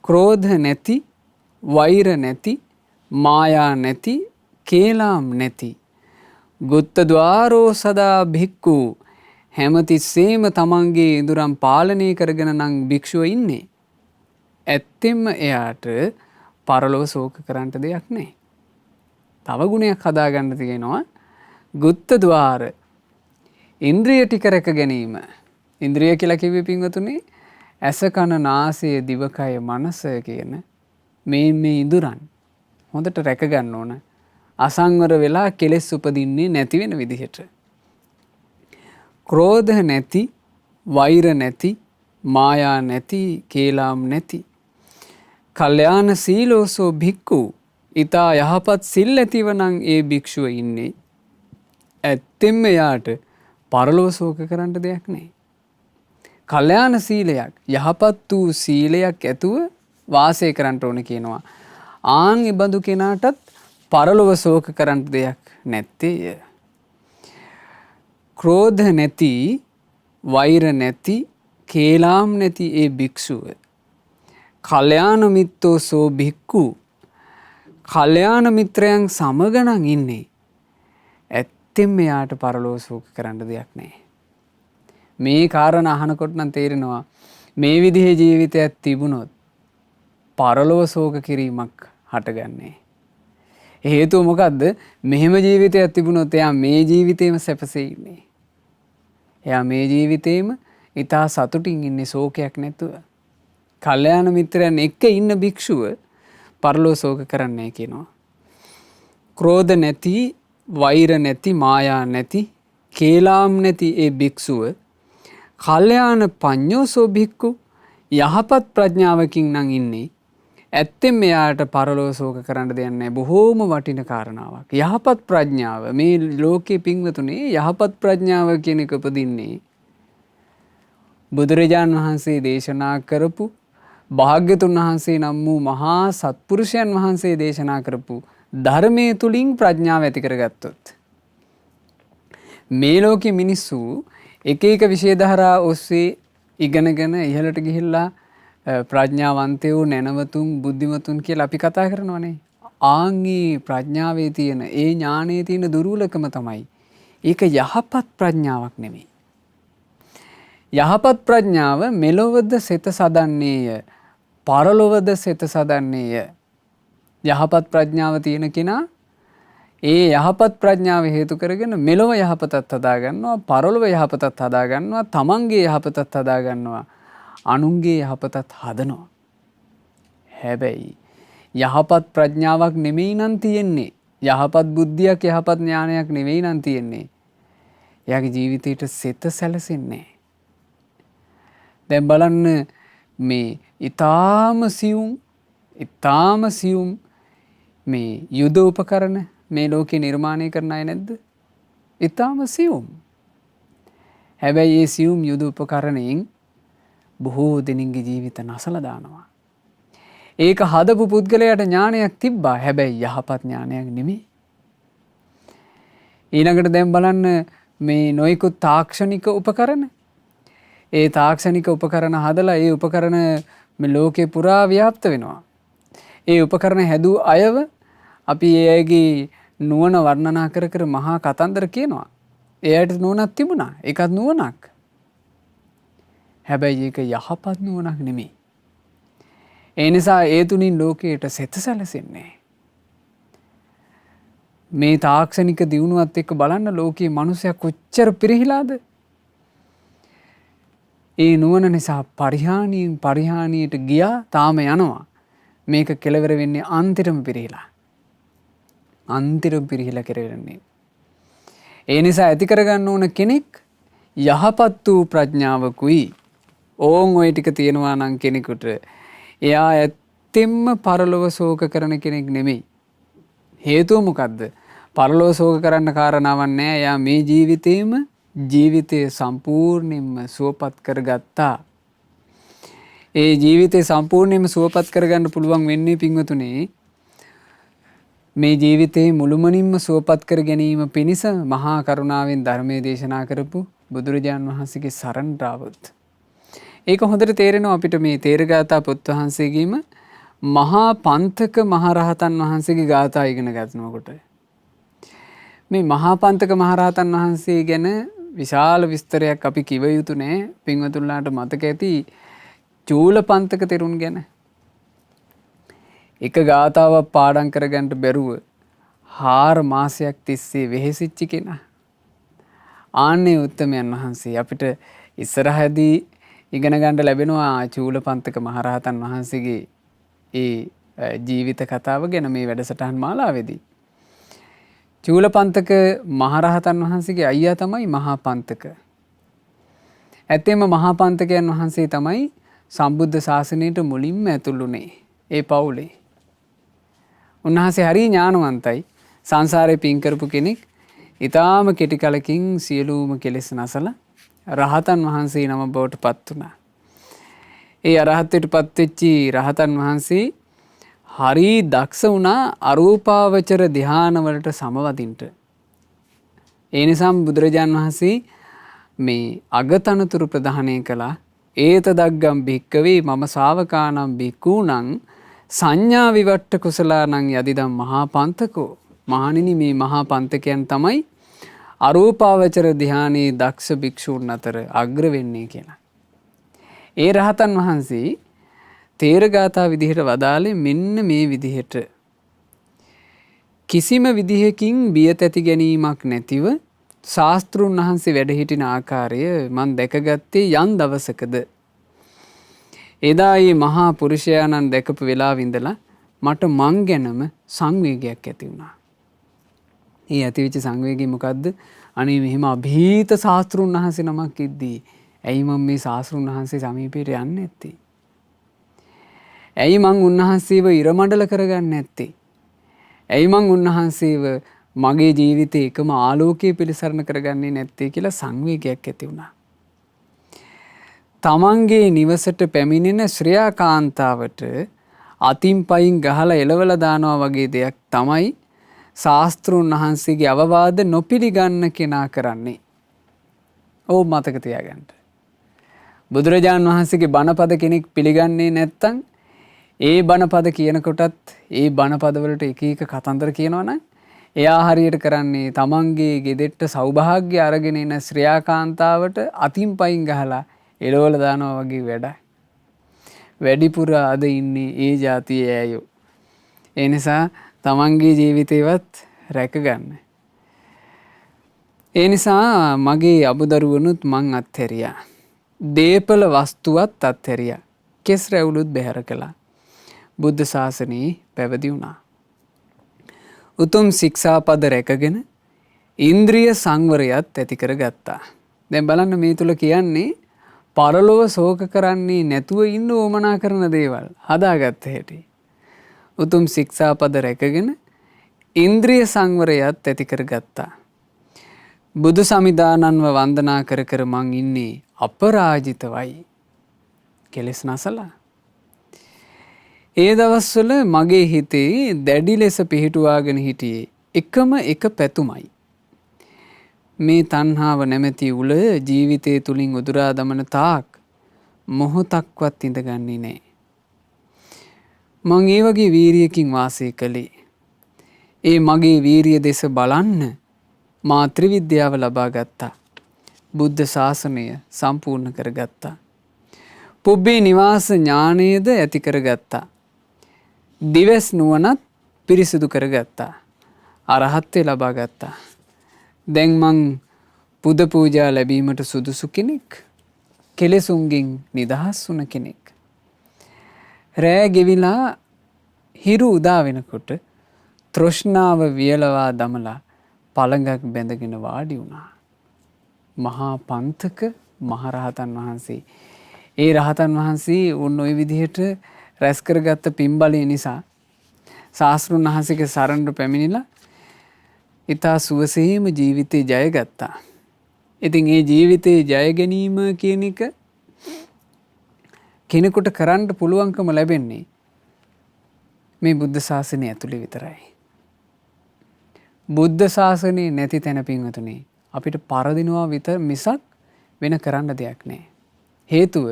ක්‍රෝධ නැති, වෛර නැති, මායා නැති, කේලම් නැති, ගුත්ත ద్వාරෝ සදා භික්ඛු, හැමතිස්සෙම තමන්ගේ ඉඳුරම් පාලනය කරගෙන නම් භික්ෂුව ඉන්නේ. ඇත්තෙන්ම එයාට පරලොව ශෝක කරන්න දෙයක් නැහැ. තව ගුණයක් හදාගන්න තියෙනවා. ගුත්ත ద్వාර, ඉන්ද්‍රිය ටික රැක ගැනීම. ඉන්ද්‍රිය කියලා කිව්වේ පින්වතුනි ඇස කන නාසය දිවකය මනස කියන මේ ඉඳුරන් හොඳට රැක ගන්න ඕන. අසංවර වෙලා කෙලෙස් උපදින්නේ නැති වෙන විදිහට. ක්‍රෝධ නැති, වෛර නැති, මායා නැති, කේලම් නැති. කල්යාණ සීලෝසෝ භික්ඛු, ඊතා යහපත් සිල් ඇතිව නම් ඒ භික්ෂුව ඉන්නේ. ඇත්තෙන්ම යාට පරලොව ශෝක කරන්න දෙයක් නැහැ. කල්යාණ සීලයක්, යහපත් වූ සීලයක් ඇතුව වාසය කරන්න ඕන කියනවා. ආන් ඉබඳු කෙනාටත් පරලොව ශෝක කරන්න දෙයක් නැත්තේය. ක්‍රෝධ නැති, වෛර නැති, කේලම් නැති ඒ භික්ෂුව කල්යාණ මිත්තෝ සෝ භික්ඛු, කල්යාණ මිත්‍රයන් සමග නම් ඉන්නේ. ඇත්තෙන්ම යාට පරලොව ශෝක කරන්න දෙයක් නැහැ. මේ කාරණා අහනකොට නම් තේරෙනවා මේ විදිහේ ජීවිතයක් තිබුණොත් පරලොව ශෝක කිරීමක් හටගන්නේ. හේතුව මොකද්ද? මෙහෙම ජීවිතයක් තිබුණොත් එයා මේ ජීවිතේම සැපසේ ඉන්නේ. එයා මේ ජීවිතේම ඊටා සතුටින් ඉන්නේ ශෝකයක් නැතුව. කල්යාණ මිත්‍රයන් එක්ක ඉන්න භික්ෂුව පරලොව ශෝක කරන්නේ කියනවා. ක්‍රෝධ නැති, වෛර නැති, මායා නැති, කේලාම් නැති ඒ භික්ෂුව කල්යාණ පඤ්ඤෝසෝ භික්ඛු යහපත් ප්‍රඥාවකින් නම් ඉන්නේ. ඇත්තෙන් මෙයාට පරලොව ශෝක කරන්න දෙයක් නැහැ. බොහෝම වටින කාරණාවක්. යහපත් ප්‍රඥාව මේ ලෝකේ පින්වතුනේ යහපත් ප්‍රඥාව කියන එක උපදින්නේ බුදුරජාන් වහන්සේ දේශනා කරපු භාග්‍යතුන් වහන්සේ නම් වූ මහා සත්පුරුෂයන් වහන්සේ දේශනා කරපු ධර්මයේ තුලින් ප්‍රඥාව ඇති කරගත්තොත්. මේ ලෝකේ මිනිස්සු එක එක විෂය ධාරා ඔස්සේ ඉගෙනගෙන ඉහළට ගිහිල්ලා ප්‍රඥාවන්තයෝ නැනවතුන් බුද්ධිමතුන් කියලා අපි කතා කරනවනේ. ආන්ගේ ප්‍රඥාවේ තියෙන ඒ ඥානයේ තියෙන දුර්වලකම තමයි ඒක යහපත් ප්‍රඥාවක් නෙමෙයි. යහපත් ප්‍රඥාව මෙලොවද සිත සදන්නේය, පරලොවද සිත සදන්නේය. යහපත් ප්‍රඥාව තියෙන කෙනා ඒ යහපත් ප්‍රඥාව හේතු කරගෙන මෙලොව යහපතත් හදා ගන්නවා, පරලොව යහපතත් හදා ගන්නවා, තමන්ගේ යහපතත් හදා ගන්නවා, අනුන්ගේ යහපතත් හදනවා. හැබැයි යහපත් ප්‍රඥාවක් නෙමෙයි නම් තියෙන්නේ, යහපත් බුද්ධියක් යහපත් ඥානයක් නෙමෙයි නම් තියෙන්නේ, එයාගේ ජීවිතේට සිත සැලසෙන්නේ. දැන් බලන්න මේ ඊ타ම සියුම් මේ යුද උපකරණ මේ ලෝකේ නිර්මාණය කරන අය නැද්ද? ඊ타ම සියුම්. හැබැයි මේ සියුම් යුද උපකරණයෙන් බොහෝ දෙනෙක්ගේ ජීවිත නැසලා දානවා. ඒක හදපු පුද්ගලයාට ඥානයක් තිබ්බා. හැබැයි යහපත් ඥානයක් නෙමෙයි. ඊළඟට දැන් බලන්න මේ නොයෙකුත් තාක්ෂණික උපකරණ. ඒ තාක්ෂණික උපකරණ හදලා ඒ උපකරණ මේ ලෝකේ පුරා ව්‍යාප්ත වෙනවා. ඒ උපකරණ හැදූ අයව අපි ඒ අයගේ නුවණ වර්ණනා කර කර මහා කතන්දර කියනවා. එයාට නුවණක් තිබුණා. ඒකත් නුවණක්. හැබැයි ඒක යහපත් නුවණක් නෙමෙයි. ඒ නිසා ඒ තුنين ලෝකයට සෙත සැලසෙන්නේ. මේ තාක්ෂණික දියුණුවත් එක්ක බලන්න ලෝකයේ මිනිස්සයා කොච්චර පිරිහිලාද? ඒ නුවණ නිසා පරිහානියට ගියා, තාම යනවා. මේක කෙලවර වෙන්නේ අන්තිරම පිරිහිලා. අන්තිරම පිරිහිලා කෙරෙන්නේ. ඒ නිසා ඇති කරගන්න ඕන කෙනෙක් යහපත් වූ ප්‍රඥාවකුයි. ඕන් ඔය ටික තියෙනවා නම් කෙනෙකුට එයා ඇත්තෙන්ම පරලොව ශෝක කරන කෙනෙක් නෙමෙයි. හේතුව මොකද්ද? පරලොව ශෝක කරන්න කාරණාවක් නැහැ. එයා මේ ජීවිතය සම්පූර්ණයෙන්ම සුවපත් කරගත්තා. ඒ ජීවිතය සම්පූර්ණයෙන්ම සුවපත් කරගන්න පුළුවන් වෙන්නේ පින්වතුනේ මේ ජීවිතේ මුළුමනින්ම සුවපත් කර ගැනීම පිණිස මහා කරුණාවෙන් ධර්මයේ දේශනා කරපු බුදුරජාන් වහන්සේගේ සරණ ආවොත්. ඒක හොඳට තේරෙනවා අපිට මේ තේරගාථා පොත් වහන්සේගේම මහා පන්තක මහරහතන් වහන්සේගේ ගාථා ඉගෙන ගන්නකොට මේ මහා පන්තක මහරහතන් වහන්සේ ගැන විශාල විස්තරයක් අපි කිව යුතු නෑ. පින්වතුන්ලාට මතක ඇති චූල පන්තක තෙරුන් ගැන. එක ගාථාවක් පාඩම් කරගන්න බැරුව 4 මාසයක් තිස්සේ වෙහෙසිච්ච කෙනා. ආන්නේ උත්තමයන් වහන්සේ අපිට ඉස්සරහදී ඉගෙන ගන්න ලැබෙනවා චූල පන්තක මහරහතන් වහන්සේගේ ඒ ජීවිත කතාව ගැන මේ වැඩසටහන් මාලාවේදී. චූල පන්තක මහරහතන් වහන්සේගේ අයියා තමයි මහා පන්තක. ඇත්තෙන්ම මහා පන්තකයන් වහන්සේ තමයි සම්බුද්ධ ශාසනයට මුලින්ම ඇතුළුනේ ඒ පවුලේ. උන්වහන්සේ හරි ඥානවන්තයි. සංසාරේ පින් කරපු කෙනෙක්. ඊටාම කෙටි කලකින් සියලුම කෙලෙස් නැසලා රහතන් වහන්සේ නම බවට පත් වුණා. ඒ අරහත්ත්වයට පත් වෙච්චි රහතන් වහන්සේ හරි දක්ෂ වුණා අරූපාවචර ධ්‍යාන වලට සමවදින්න. ඒ නිසාම බුදුරජාන් වහන්සේ මේ අගතනතුරු ප්‍රදානය කළා. ඒත දග්ගම් භික්කවේ මම ශාවකානම් භික්ඛූණං සංඥා විවට්ට කුසලානං යදිදම් මහා පන්තකෝ. මහණෙනි මේ මහා පන්තකයන් තමයි අරූපාවචර ධ්‍යානයේ දක්ෂ භික්ෂූන් අතර අග්‍ර වෙන්නේ කියලා. ඒ රහතන් වහන්සේ තේරගාථා විදිහට වදාලේ මෙන්න මේ විදිහට. කිසිම විදිහකින් බිය තැති ගැනීමක් නැතිව ශාස්තෘන් වහන්සේ වැඩ හිටින ආකාරය මන් දැකගත්තේ යම් දවසකද. එදා මේ මහා පුරුෂයාණන් දැකපු වෙලාව ඉඳලා මට මං ගැනම සංවේගයක් ඇති වුණා. ඒ ඇතිවෙච්ච සංවේගය මොකද්ද? අනේ මෙහෙම අභීත ශාස්තෘන් වහන්සේ නමක් ඉද්දී ඇයි මම මේ ශාස්තෘන් වහන්සේ සමීපයට යන්නේ නැත්තේ? ඇයි මං උන්වහන්සේව ඉරමඩල කරගන්නේ නැත්තේ? ඇයි මං උන්වහන්සේව මගේ ජීවිතේ එකම ආලෝකයේ පිළිසරණ කරගන්නේ නැත්තේ කියලා සංවේගයක් ඇති වුණා. තමන්ගේ නිවසට පැමිණෙන ශ්‍රේයා කාන්තාවට අතින් පයින් ගහලා එලවලා දානවා වගේ දෙයක් තමයි ශාස්තෘන් වහන්සේගේ අවවාද නොපිළිගන්න කෙනා කරන්නේ. ඕව මතක තියාගන්න. බුදුරජාණන් වහන්සේගේ බණපද කෙනෙක් පිළිගන්නේ නැත්තම් ඒ බණපද කියනකොටත් ඒ බණපදවලට එක එක කතන්දර කියනවනම් එයා හරියට කරන්නේ තමන්ගේ ගෙදෙට්ට සෞභාග්‍ය අරගෙන එන ශ්‍රේයා කාන්තාවට අතින් පයින් ගහලා එලවලා දානවා වගේ වැඩ. වැඩිපුර අද ඉන්නේ ඒ જાතියේ අයෝ. ඒ නිසා තමන්ගේ ජීවිතේවත් රැකගන්න. ඒ නිසා මගේ අබුදරුවනුත් මං අත්හැරියා. දේපල වස්තුවත් අත්හැරියා. කෙස් රැවුලුත් බැහැර කළා. බුද්ධ ශාසනයේ පැවිදි වුණා. උතුම් ශික්ෂාපද රැකගෙන ඉන්ද්‍රිය සංවරයත් ඇති කරගත්තා. දැන් බලන්න මේ තුල කියන්නේ පරලොව ශෝක කරන්නේ නැතුව ඉන්න ඕමනා කරන දේවල් හදාගත්ත හැටි. උතුම් ශික්ෂාපද රැකගෙන ඉන්ද්‍රිය සංවරයත් ඇති කරගත්තා. බුදු සමිදානන්ව වන්දනා කර කර මං ඉන්නේ අපරාජිතවයි. කෙලෙස් නැසලා. ඒ දවස්වල මගේ හිතේ දැඩි ලෙස පිහිටුවාගෙන හිටියේ එකම එක පැතුමයි. මේ තණ්හාව නැමැති උල ජීවිතය තුලින් උදුරා දමන තාක් මොහොතක්වත් ඉඳගන්නේ නැහැ. මං ඒ වගේ වීරියකින් වාසය කළේ. ඒ මගේ වීරිය දෙස බලන්න මා ත්‍රිවිද්‍යාව ලබා ගත්තා. බුද්ධ ශාසනය සම්පූර්ණ කරගත්තා. පුබ්බේ නිවාස ඥානයද ඇති කරගත්තා. දිවස් නුවණත් පිරිසිදු කරගත්තා. අරහත්ත්වය ලබා ගත්තා. දැන් මං පුද පූජා ලැබීමට සුදුසු කෙනෙක්. කෙලෙසුන්ගෙන් නිදහස් වුණ කෙනෙක්. රෑ ගෙවිලා හිරු උදා වෙනකොට තෘෂ්ණාව වියලවා දමලා පළඟක් බැඳගෙන වාඩි වුණා. මහා පන්තක මහරහතන් වහන්සේ. ඒ රහතන් වහන්සේ උන් ওই විදිහට රැස් කරගත්ත පින්බලය නිසා ශාස්ත්‍රුන් වහන්සේගේ සරණට පැමිණිලා ඉතා සුවසේම ජීවිතේ ජය ගත්තා. ඉතින් ඒ ජීවිතේ ජය ගැනීම කියන එක කෙනෙකුට කරන්න පුළුවන්කම ලැබෙන්නේ මේ බුද්ධ ශාසනය ඇතුලේ විතරයි. බුද්ධ ශාසනය නැති තැන පින්වතුනි අපිට පරදිනවා විතර මිසක් වෙන කරන්න දෙයක් නැහැ. හේතුව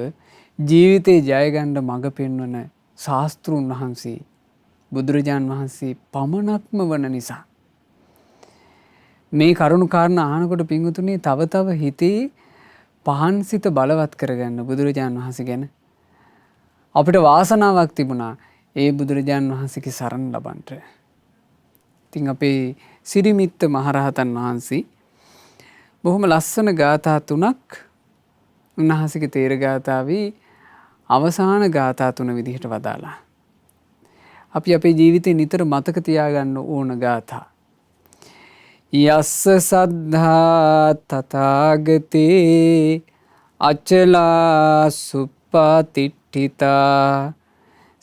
ජීවිතේ ජය ගන්න මඟ පෙන්වන ශාස්ත්‍රුන් වහන්සේ බුදුරජාන් වහන්සේ පමණක්ම වන නිසා. මේ කරුණු කාරණා අහනකොට පින්වතුනි තව තව හිතේ පහන් සිත බලවත් කරගන්න බුදුරජාන් වහන්සේ ගැන අපිට වාසනාවක් තිබුණා ඒ බුදුරජාන් වහන්සේගේ සරණ ලබන්නට. ඉතින් අපේ සිරිමිත්ත මහරහතන් වහන්සේ බොහොම ලස්සන ගාථා තුනක් උන්වහන්සේගේ තේර ගාථාවේ අවසාන ගාථා තුන විදිහට වදාලා. අපි අපේ ජීවිතේ නිතර මතක තියාගන්න ඕන ගාථා. යස්ස සද්ධා තථාගතේ අචලා සුප්පතිට්ඨිතා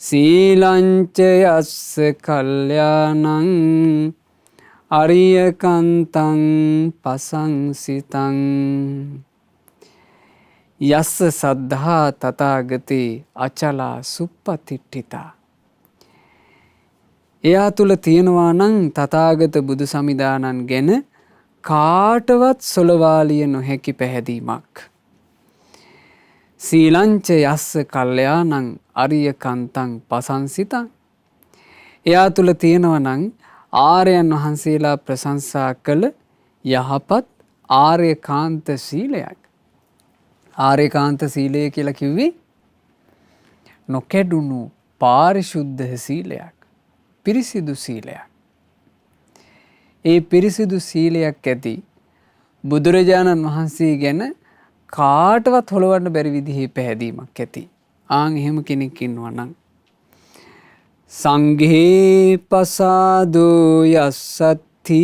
සීලංච යස්ස කල්යාණං අරියකන්තං පසංසිතං. යස්ස සද්ධා තථාගතේ අචලා සුප්පතිට්ඨිතා. එයා තුල තියෙනවා නම් තථාගත බුදු සමිදානන් ගැන කාටවත් සොලවාලිය නොහැකි පැහැදීමක්. සීලංච යස්ස කල්යාණං අරියකන්තං පසංසිතං. එයා තුල තියෙනවා නම් ආර්යයන් වහන්සේලා ප්‍රශංසා කළ යහපත් ආර්යකාන්ත සීලයක්. ආර්යකාන්ත සීලය කියලා කිව්වේ නොකැඩුණු පාරිශුද්ධ සීලයක්. පිරිසිදු සීලයක්. ඒ පිරිසිදු සීලයක් ඇති බුදුරජාණන් වහන්සේ ගැන කාටවත් හොලවන්න බැරි විදිහේ පැහැදීමක් ඇති. ආන් එහෙම කෙනෙක් ඉන්නවා නම් සංඝේ පසාදෝ යස්සත්ති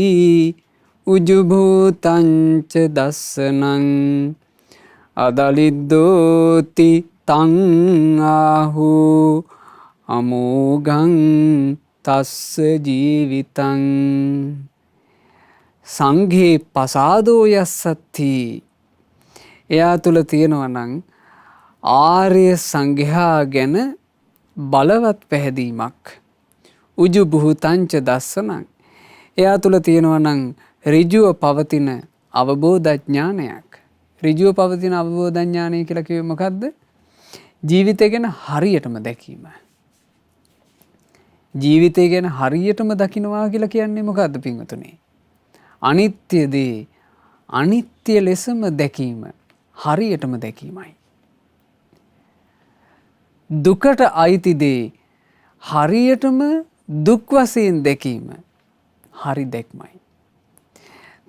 උජුභූතංච දස්සනං අදලිද්දෝති තං ආහු අමෝඝං තස්ස ජීවිතං. සංඝේ පසාදෝ යස්සත්ති. එයා තුළ තියෙනවා නම් ආර්ය සංඝයා ගැන බලවත් පැහැදීමක්. උජු බුහුතංච දස්සනං. එයා තුළ තියෙනවා නම් ඍජුව පවතින අවබෝධඥානයක්. ඍජුව පවතින අවබෝධඥානය කියලා කිව්වේ මොකද්ද? ජීවිතය ගැන හරියටම දැකීම. ජීවිතය ගැන හරියටම දකින්නවා කියලා කියන්නේ මොකද්ද පින්වතුනි? අනිත්‍ය දේ අනිත්‍ය ලෙසම දැකීම, හරියටම දැකීමයි. දුකට අයිති දේ හරියටම දුක් වශයෙන් දැකීම, හරි දැක්මයි.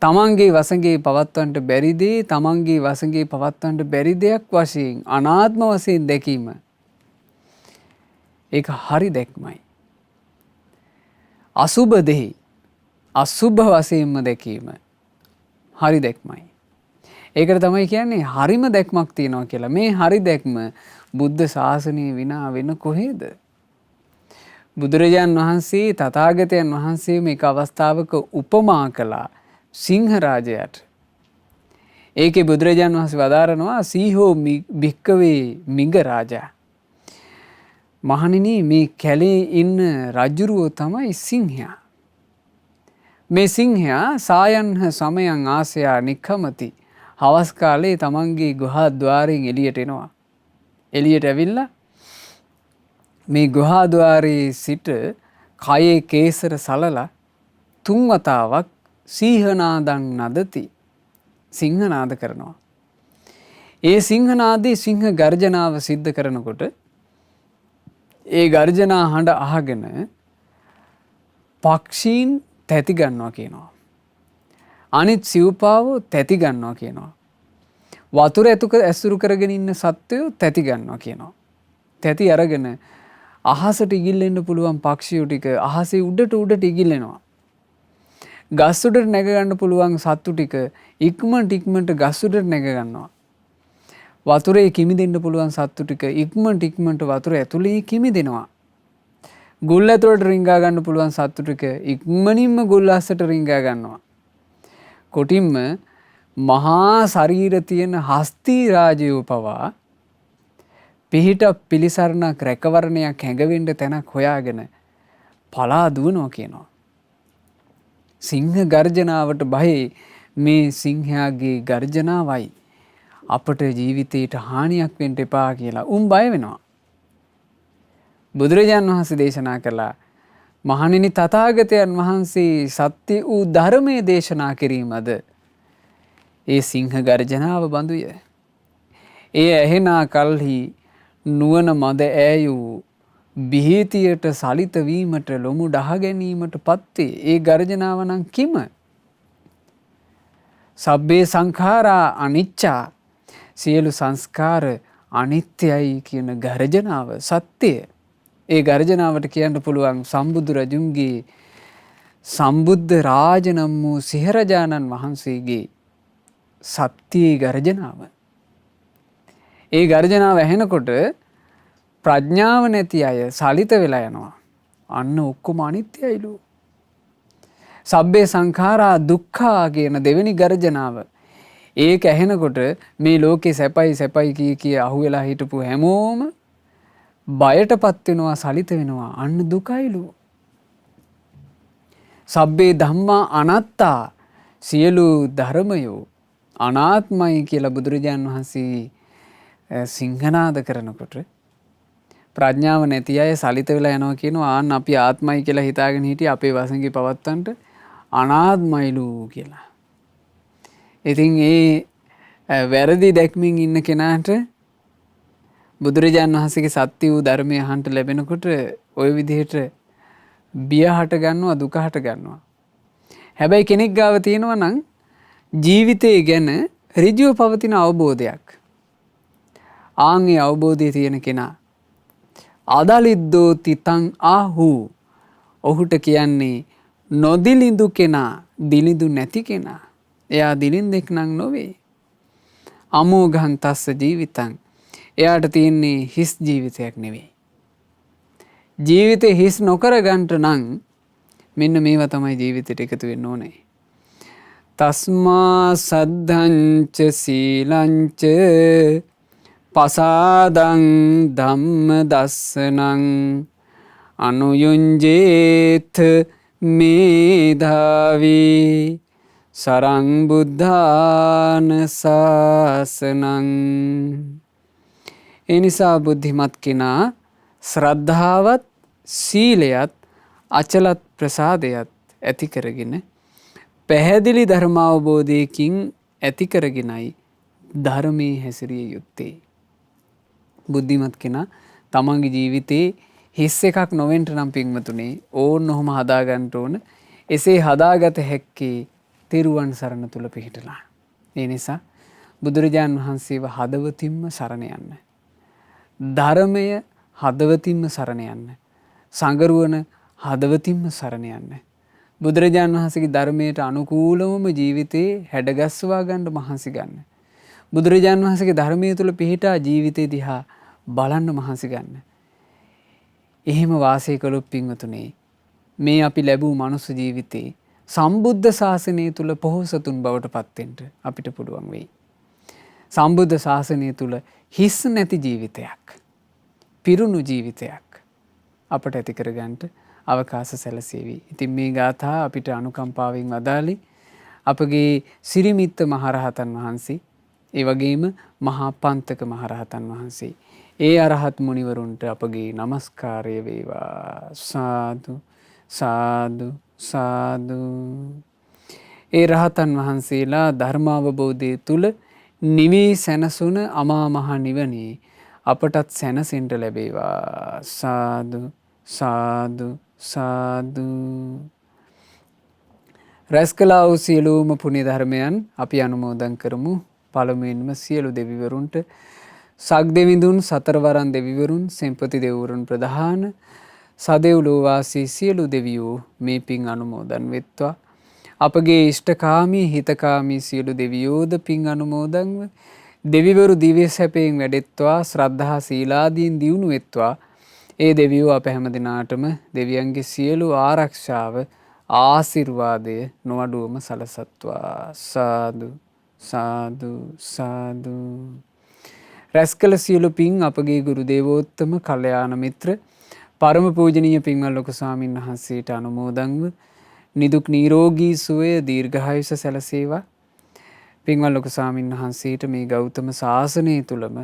තමන්ගේ වසඟේ පවත්වන්නට බැරි දේ තමන්ගේ වසඟේ පවත්වන්නට බැරි දෙයක් වශයෙන් අනාත්ම වශයෙන් දැකීම, ඒක හරි දැක්මයි. අසුබ දෙහි අසුබ වශයෙන්ම දැකීම, හරි දැක්මයි. ඒකට තමයි කියන්නේ හරිම දැක්මක් තියෙනවා කියලා. මේ හරි දැක්ම බුද්ධ ශාසනය විනා වෙන කොහෙද? බුදුරජාන් වහන්සේ තථාගතයන් වහන්සේ මේක අවස්ථාවක උපමා කළා සිංහ රාජයාට. ඒකේ බුදුරජාන් වහන්සේ වදාරනවා සීහෝ භික්කවේ මිග රාජා. මහණෙනි මේ කැලේ ඉන්න රජුරුවෝ තමයි සිංහයා. මේ සිංහයා සායන්හ සමයන් ආසයා නික්කමති. හවස් කාලේ තමන්ගේ ගුහා ద్వාරයෙන් එළියට එනවා. එළියට ඇවිල්ලා මේ ගුහා ద్వාරයේ සිට කයේ කේසර සලලා 3 වතාවක් සීහනාදං නදති. සිංහනාද කරනවා. ඒ සිංහනාදේ සිංහ ගර්ජනාව සිද්ධ කරනකොට ඒ ගර්ජනා හඬ අහගෙන පක්ෂීන් තැති ගන්නවා කියනවා. අනිත් සිව්පාවෝ තැති ගන්නවා කියනවා. වතුර ඇසුරු කරගෙන ඉන්න සත්වයෝ තැති ගන්නවා කියනවා. තැති අරගෙන අහසට ඉගිල්ලෙන්න පුළුවන් පක්ෂියෝ ටික අහසේ උඩට ඉගිල්ලෙනවා. ගස් උඩට නැග ගන්න පුළුවන් සත්තු ටික ඉක්මනට ගස් උඩට නැග ගන්නවා. වතුරේ කිමිදෙන්න පුළුවන් සත්තු ටික ඉක්මනට වතුර ඇතුලේ කිමිදෙනවා. ගුල් ඇතුලට රිංගා ගන්න පුළුවන් සත්තු ටික ඉක්මනින්ම ගුල් අස්සට රිංගා ගන්නවා. කොටින්ම මහා ශරීර තියෙන හස්ති රාජයෝ පවා පිහිට පිලිසරණක් රැකවරණයක් හැඟවෙන්න තැනක් හොයාගෙන පලා දුවනවා කියනවා. සිංහ ගර්ජනාවට බයයි මේ සිංහයාගේ ගර්ජනාවයි අපට ජීවිතයට හානියක් වෙන්න එපා කියලා උන් බය වෙනවා. බුදුරජාණන් වහන්සේ දේශනා කළා මහණෙනි තථාගතයන් වහන්සේ සත්‍ය වූ ධර්මයේ දේශනා කිරීමද ඒ සිංහ ගර්ජනාව බඳුය. ඒ ඇහෙනා කල්හි නුවණ මද ඈයූ බිහිතියට සලිත වීමට ලොමු ඩහ ගැනීමට පත්වේ. ඒ ගර්ජනාව නම් කිම? සබ්බේ සංඛාරා අනිච්චා. සියලු සංස්කාර අනිත්‍යයි කියන ගර්ජනාව සත්‍යය. ඒ ගර්ජනාවට කියන්න පුළුවන් සම්බුදු රජුන්ගේ සම්බුද්ධ රාජ නම් වූ සිහරජාණන් වහන්සේගේ සත්‍යයේ ගර්ජනාව. ඒ ගර්ජනාව ඇහෙනකොට ප්‍රඥාව නැති අය සලිත වෙලා යනවා. අන්න ඔක්කොම අනිත්‍යයිලු. සබ්බේ සංඛාරා දුක්ඛා කියන දෙවෙනි ගර්ජනාව. ඒක ඇහෙනකොට මේ ලෝකේ සැපයි කිය අහුවෙලා හිටපු හැමෝම බයටපත් වෙනවා, සලිත වෙනවා. අන්න දුකයිලු. සබ්බේ ධම්මා අනාත්තා. සියලු ධර්මයෝ අනාත්මයි කියලා බුදුරජාන් වහන්සේ සිංහනාද කරනකොට ප්‍රඥාව නැති අය සලිත වෙලා යනවා කියනවා. ආන්න අපි ආත්මයි කියලා හිතාගෙන හිටියේ අපේ වසඟේ පවත්තන්ට අනාත්මයිලු කියලා. ඉතින් ඒ වැරදි දැක්මින් ඉන්න කෙනාට බුදුරජාණන් වහන්සේගේ සත්‍ය වූ ධර්මය අහන්ට ලැබෙනකොට ওই විදිහට බිය හට ගන්නවා, දුක හට ගන්නවා. හැබැයි කෙනෙක් ගාව තියෙනවා නම් ජීවිතය ගැන ඍජුව පවතින අවබෝධයක්. ආන්ගේ අවබෝධය තියෙන කෙනා අදලිද්දෝ තිතං ආහු, ඔහුට කියන්නේ නොදිලිඳු කෙනා, දිලිඳු නැති කෙනා. එයා දිලින්දෙක් නම් නොවේ. අමෝඝං තස්ස ජීවිතං, එයාට තියෙන්නේ හිස් ජීවිතයක් නෙවෙයි. ජීවිතේ හිස් නොකර ගන්නට නම් මෙන්න මේවා තමයි ජීවිතයට එකතු වෙන්න ඕනේ. තස්මා සද්ධංච සීලංච පසාදං ධම්ම දස්සනං අනුයුංජේත මේධාවී සරං බුද්ධාන ශාසනං. ඒ නිසා බුද්ධිමත් කෙනා ශ්‍රද්ධාවත් සීලයත් අචලත් ප්‍රසාදයත් ඇති කරගෙන පැහැදිලි ධර්මාවබෝධයකින් ඇති කරගෙනයි ධර්මයේ හැසිරිය යුත්තේ. බුද්ධිමත් කෙනා තමන්ගේ ජීවිතේ හිස් එකක් නොවෙන්ට නම් පින්වතුනේ ඕන්න ඔහොම හදාගන්න ඕන. එසේ හදාගත හැක්කේ තෙරුවන් සරණ තුල පිහිටලා. ඒ නිසා බුදුරජාණන් වහන්සේව හදවතින්ම සරණ යන්න. ධර්මය හදවතින්ම සරණ යන්න. සංගරුවන හදවතින්ම සරණ යන්න. බුදුරජාණන් වහන්සේගේ ධර්මයට අනුකූලවම ජීවිතේ හැඩගස්වා ගන්න මහන්සි ගන්න. බුදුරජාණන් වහන්සේගේ ධර්මයේ තුල පිහිටා ජීවිතේ දිහා බලන්න මහන්සි ගන්න. එහෙම වාසය කළොත් පින්වතුනේ මේ අපි ලැබූ මනුස්ස ජීවිතේ සම්බුද්ධ ශාසනය තුල පොහොසතුන් බවට පත් වෙන්න අපිට පුළුවන් වෙයි. සම්බුද්ධ ශාසනය තුල හිස් නැති ජීවිතයක්, පිරුණු ජීවිතයක් අපට ඇති කරගන්න අවකාශ සැලසේවි. ඉතින් මේ ගාථා අපිට අනුකම්පාවෙන් වදාළේ අපගේ සිරිමිත්ත මහරහතන් වහන්සේ, ඒ වගේම මහා පන්තක මහරහතන් වහන්සේ. ඒ අරහත් මුනිවරුන්ට අපගේ নমස්කාරය වේවා. සාදු සාදු සාදු. ඒ රහතන් වහන්සේලා ධර්මාවබෝධය තුල නිවී සැනසුන අමා මහ නිවනේ අපටත් සැනසෙන්න ලැබේවා. සාදු සාදු සාදු. රැස් කළා වූ සියලුම පුණ්‍ය ධර්මයන් අපි අනුමෝදන් කරමු. පළමුවෙන්ම සියලු දෙවිවරුන්ට, සග්දෙවිඳුන්, සතරවරන් දෙවිවරුන්, සෙන්පති දෙවිවරුන් ප්‍රධාන සදෙව්ලෝ වාසී සියලු දෙවියෝ මේ පින් අනුමෝදන් වෙත්වා. අපගේ ඉෂ්ඨකාමී හිතකාමී සියලු දෙවියෝද පින් අනුමෝදන්ව දෙවිවරු දිව්‍ය සැපයෙන් වැඩෙත්වා. ශ්‍රද්ධා සීලාදීන් දියුණු වෙත්වා. ඒ දෙවියෝ අප හැම දිනාටම දෙවියන්ගේ සියලු ආරක්ෂාව ආශිර්වාදය නොඅඩුවම සලසත්වා. සාදු සාදු සාදු. රැස් කළ සියලු පින් අපගේ ගුරු දේවෝත්තම කල්යාණ මිත්‍ර පරම පූජනීය පින්වත් ලොකු ස්වාමීන් වහන්සේට අනුමෝදන්ව නිදුක් නිරෝගී සුවය දීර්ඝායුෂ සැලසේවා. පින්වත් ලොකු ස්වාමීන් වහන්සේට මේ ගෞතම ශාසනය තුලම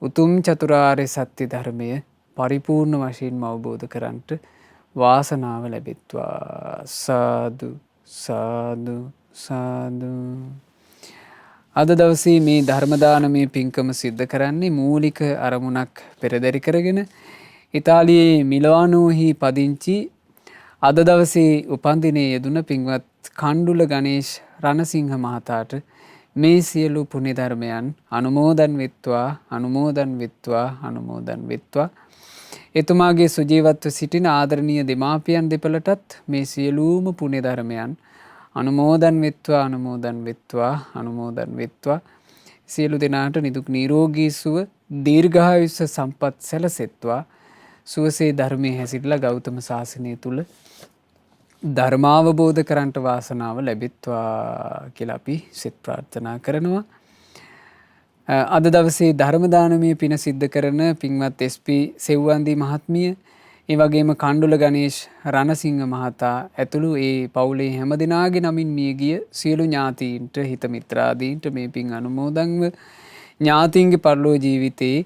උතුම් චතුරාර්ය සත්‍ය ධර්මය පරිපූර්ණ වශයෙන්ම අවබෝධ කරන්ට වාසනාව ලැබෙත්වා. සාදු සාදු සාදු. අද දවසේ මේ ධර්ම දානමය පින්කම සිද්ධ කරන්නේ මූලික අරමුණක් පෙරදරි කරගෙන ඉතාලියේ මිලානෝහි පදිංචි අද දවසේ උපන්දිනයේ යෙදුන පින්වත් කණ්ඩුල ගණේෂ් රණසිංහ මහතාට මේ සියලු පුණ්‍ය ධර්මයන් අනුමෝදන් වෙත්වා අනුමෝදන් වෙත්වා අනුමෝදන් වෙත්වා. එතුමාගේ සුජීවත්ව සිටින ආදරණීය දෙමාපියන් දෙපළටත් මේ සියලුම පුණ්‍ය ධර්මයන් අනුමෝදන් වෙත්වා අනුමෝදන් වෙත්වා අනුමෝදන් වෙත්වා. සියලු දෙනාට නිදුක් නිරෝගී සුව දීර්ඝායුෂ සම්පත් සැලසෙත්වා. සුවසේ ධර්මයේ හැසිරලා ගෞතම ශාසනය තුල ධර්මාවබෝධ කරන්ට වාසනාව ලැබෙත්වා කියලා අපි සෙත් ප්‍රාර්ථනා කරනවා. අද දවසේ ධර්ම දානමය පින සිද්ධ කරන පින්වත් SP සෙව්වන්දී මහත්මිය, ඒ වගේම කණ්ඩුල ගණේෂ් රණසිංහ මහතා ඇතුළු ඒ පවුලේ හැම දෙනාගේ නමින් මිය ගිය සියලු ඥාතීන්ට, හිත මිත්‍රාදීන්ට මේ පින් අනුමෝදන්ව ඥාතීන්ගේ පරලෝ ජීවිතේ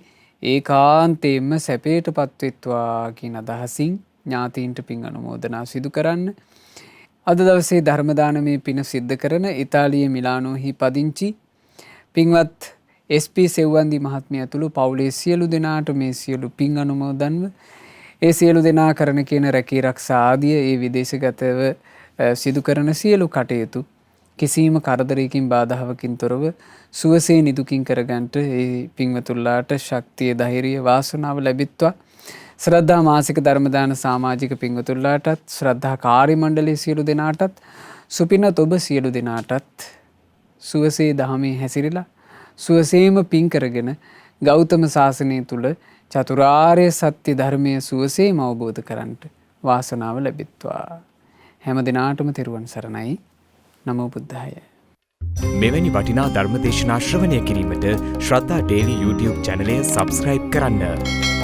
ඒකාන්තයෙන්ම සැපයටපත් වෙත්වා කියන අදහසින් ඥාතීන්ට පින් අනුමෝදනා සිදු කරන්න. අද දවසේ ධර්ම දානමය පින සිද්ධ කරන ඉතාලියේ මිලානෝහි පදිංචි පින්වත් SP සෙව්වන්දි මහත්මිය ඇතුළු පවුලේ සියලු දෙනාට මේ සියලු පින් අනුමෝදන්ව ඒ සියලු දෙනා කරන කියන රැකී රක්ෂා ආදිය ඒ විදේශගතව සිදු කරන සියලු කටයුතු කිසිම කරදරයකින් බාධාවකින් තොරව සුවසේ නිදුකින් කරගන්නට ඒ පින්වතුන්ලාට ශක්තිය ධෛර්යය වාසනාව ලැබිත්වා. ශ්‍රද්ධා මාසික ධර්මදාන සමාජික පින්වතුන්ලාටත් ශ්‍රද්ධා කාර්ය මණ්ඩලයේ සියලු දෙනාටත් සුපිනත් ඔබ සියලු දෙනාටත් සුවසේ දහමේ හැසිරලා සුවසේම පින් කරගෙන ගෞතම සාසනය තුල චතුරාර්ය සත්‍ය ධර්මය සුවසේම අවබෝධ කරගන්නට වාසනාව ලැබිත්වා. හැම දිනාටම තෙරුවන් සරණයි. නමෝ බුද්ධාය. මෙවැනි වටිනා ධර්ම දේශනා ශ්‍රවණය කිරීමට ශ්‍රද්ධා ඩේලි YouTube චැනලය සබ්ස්ක්‍රයිබ් කරන්න.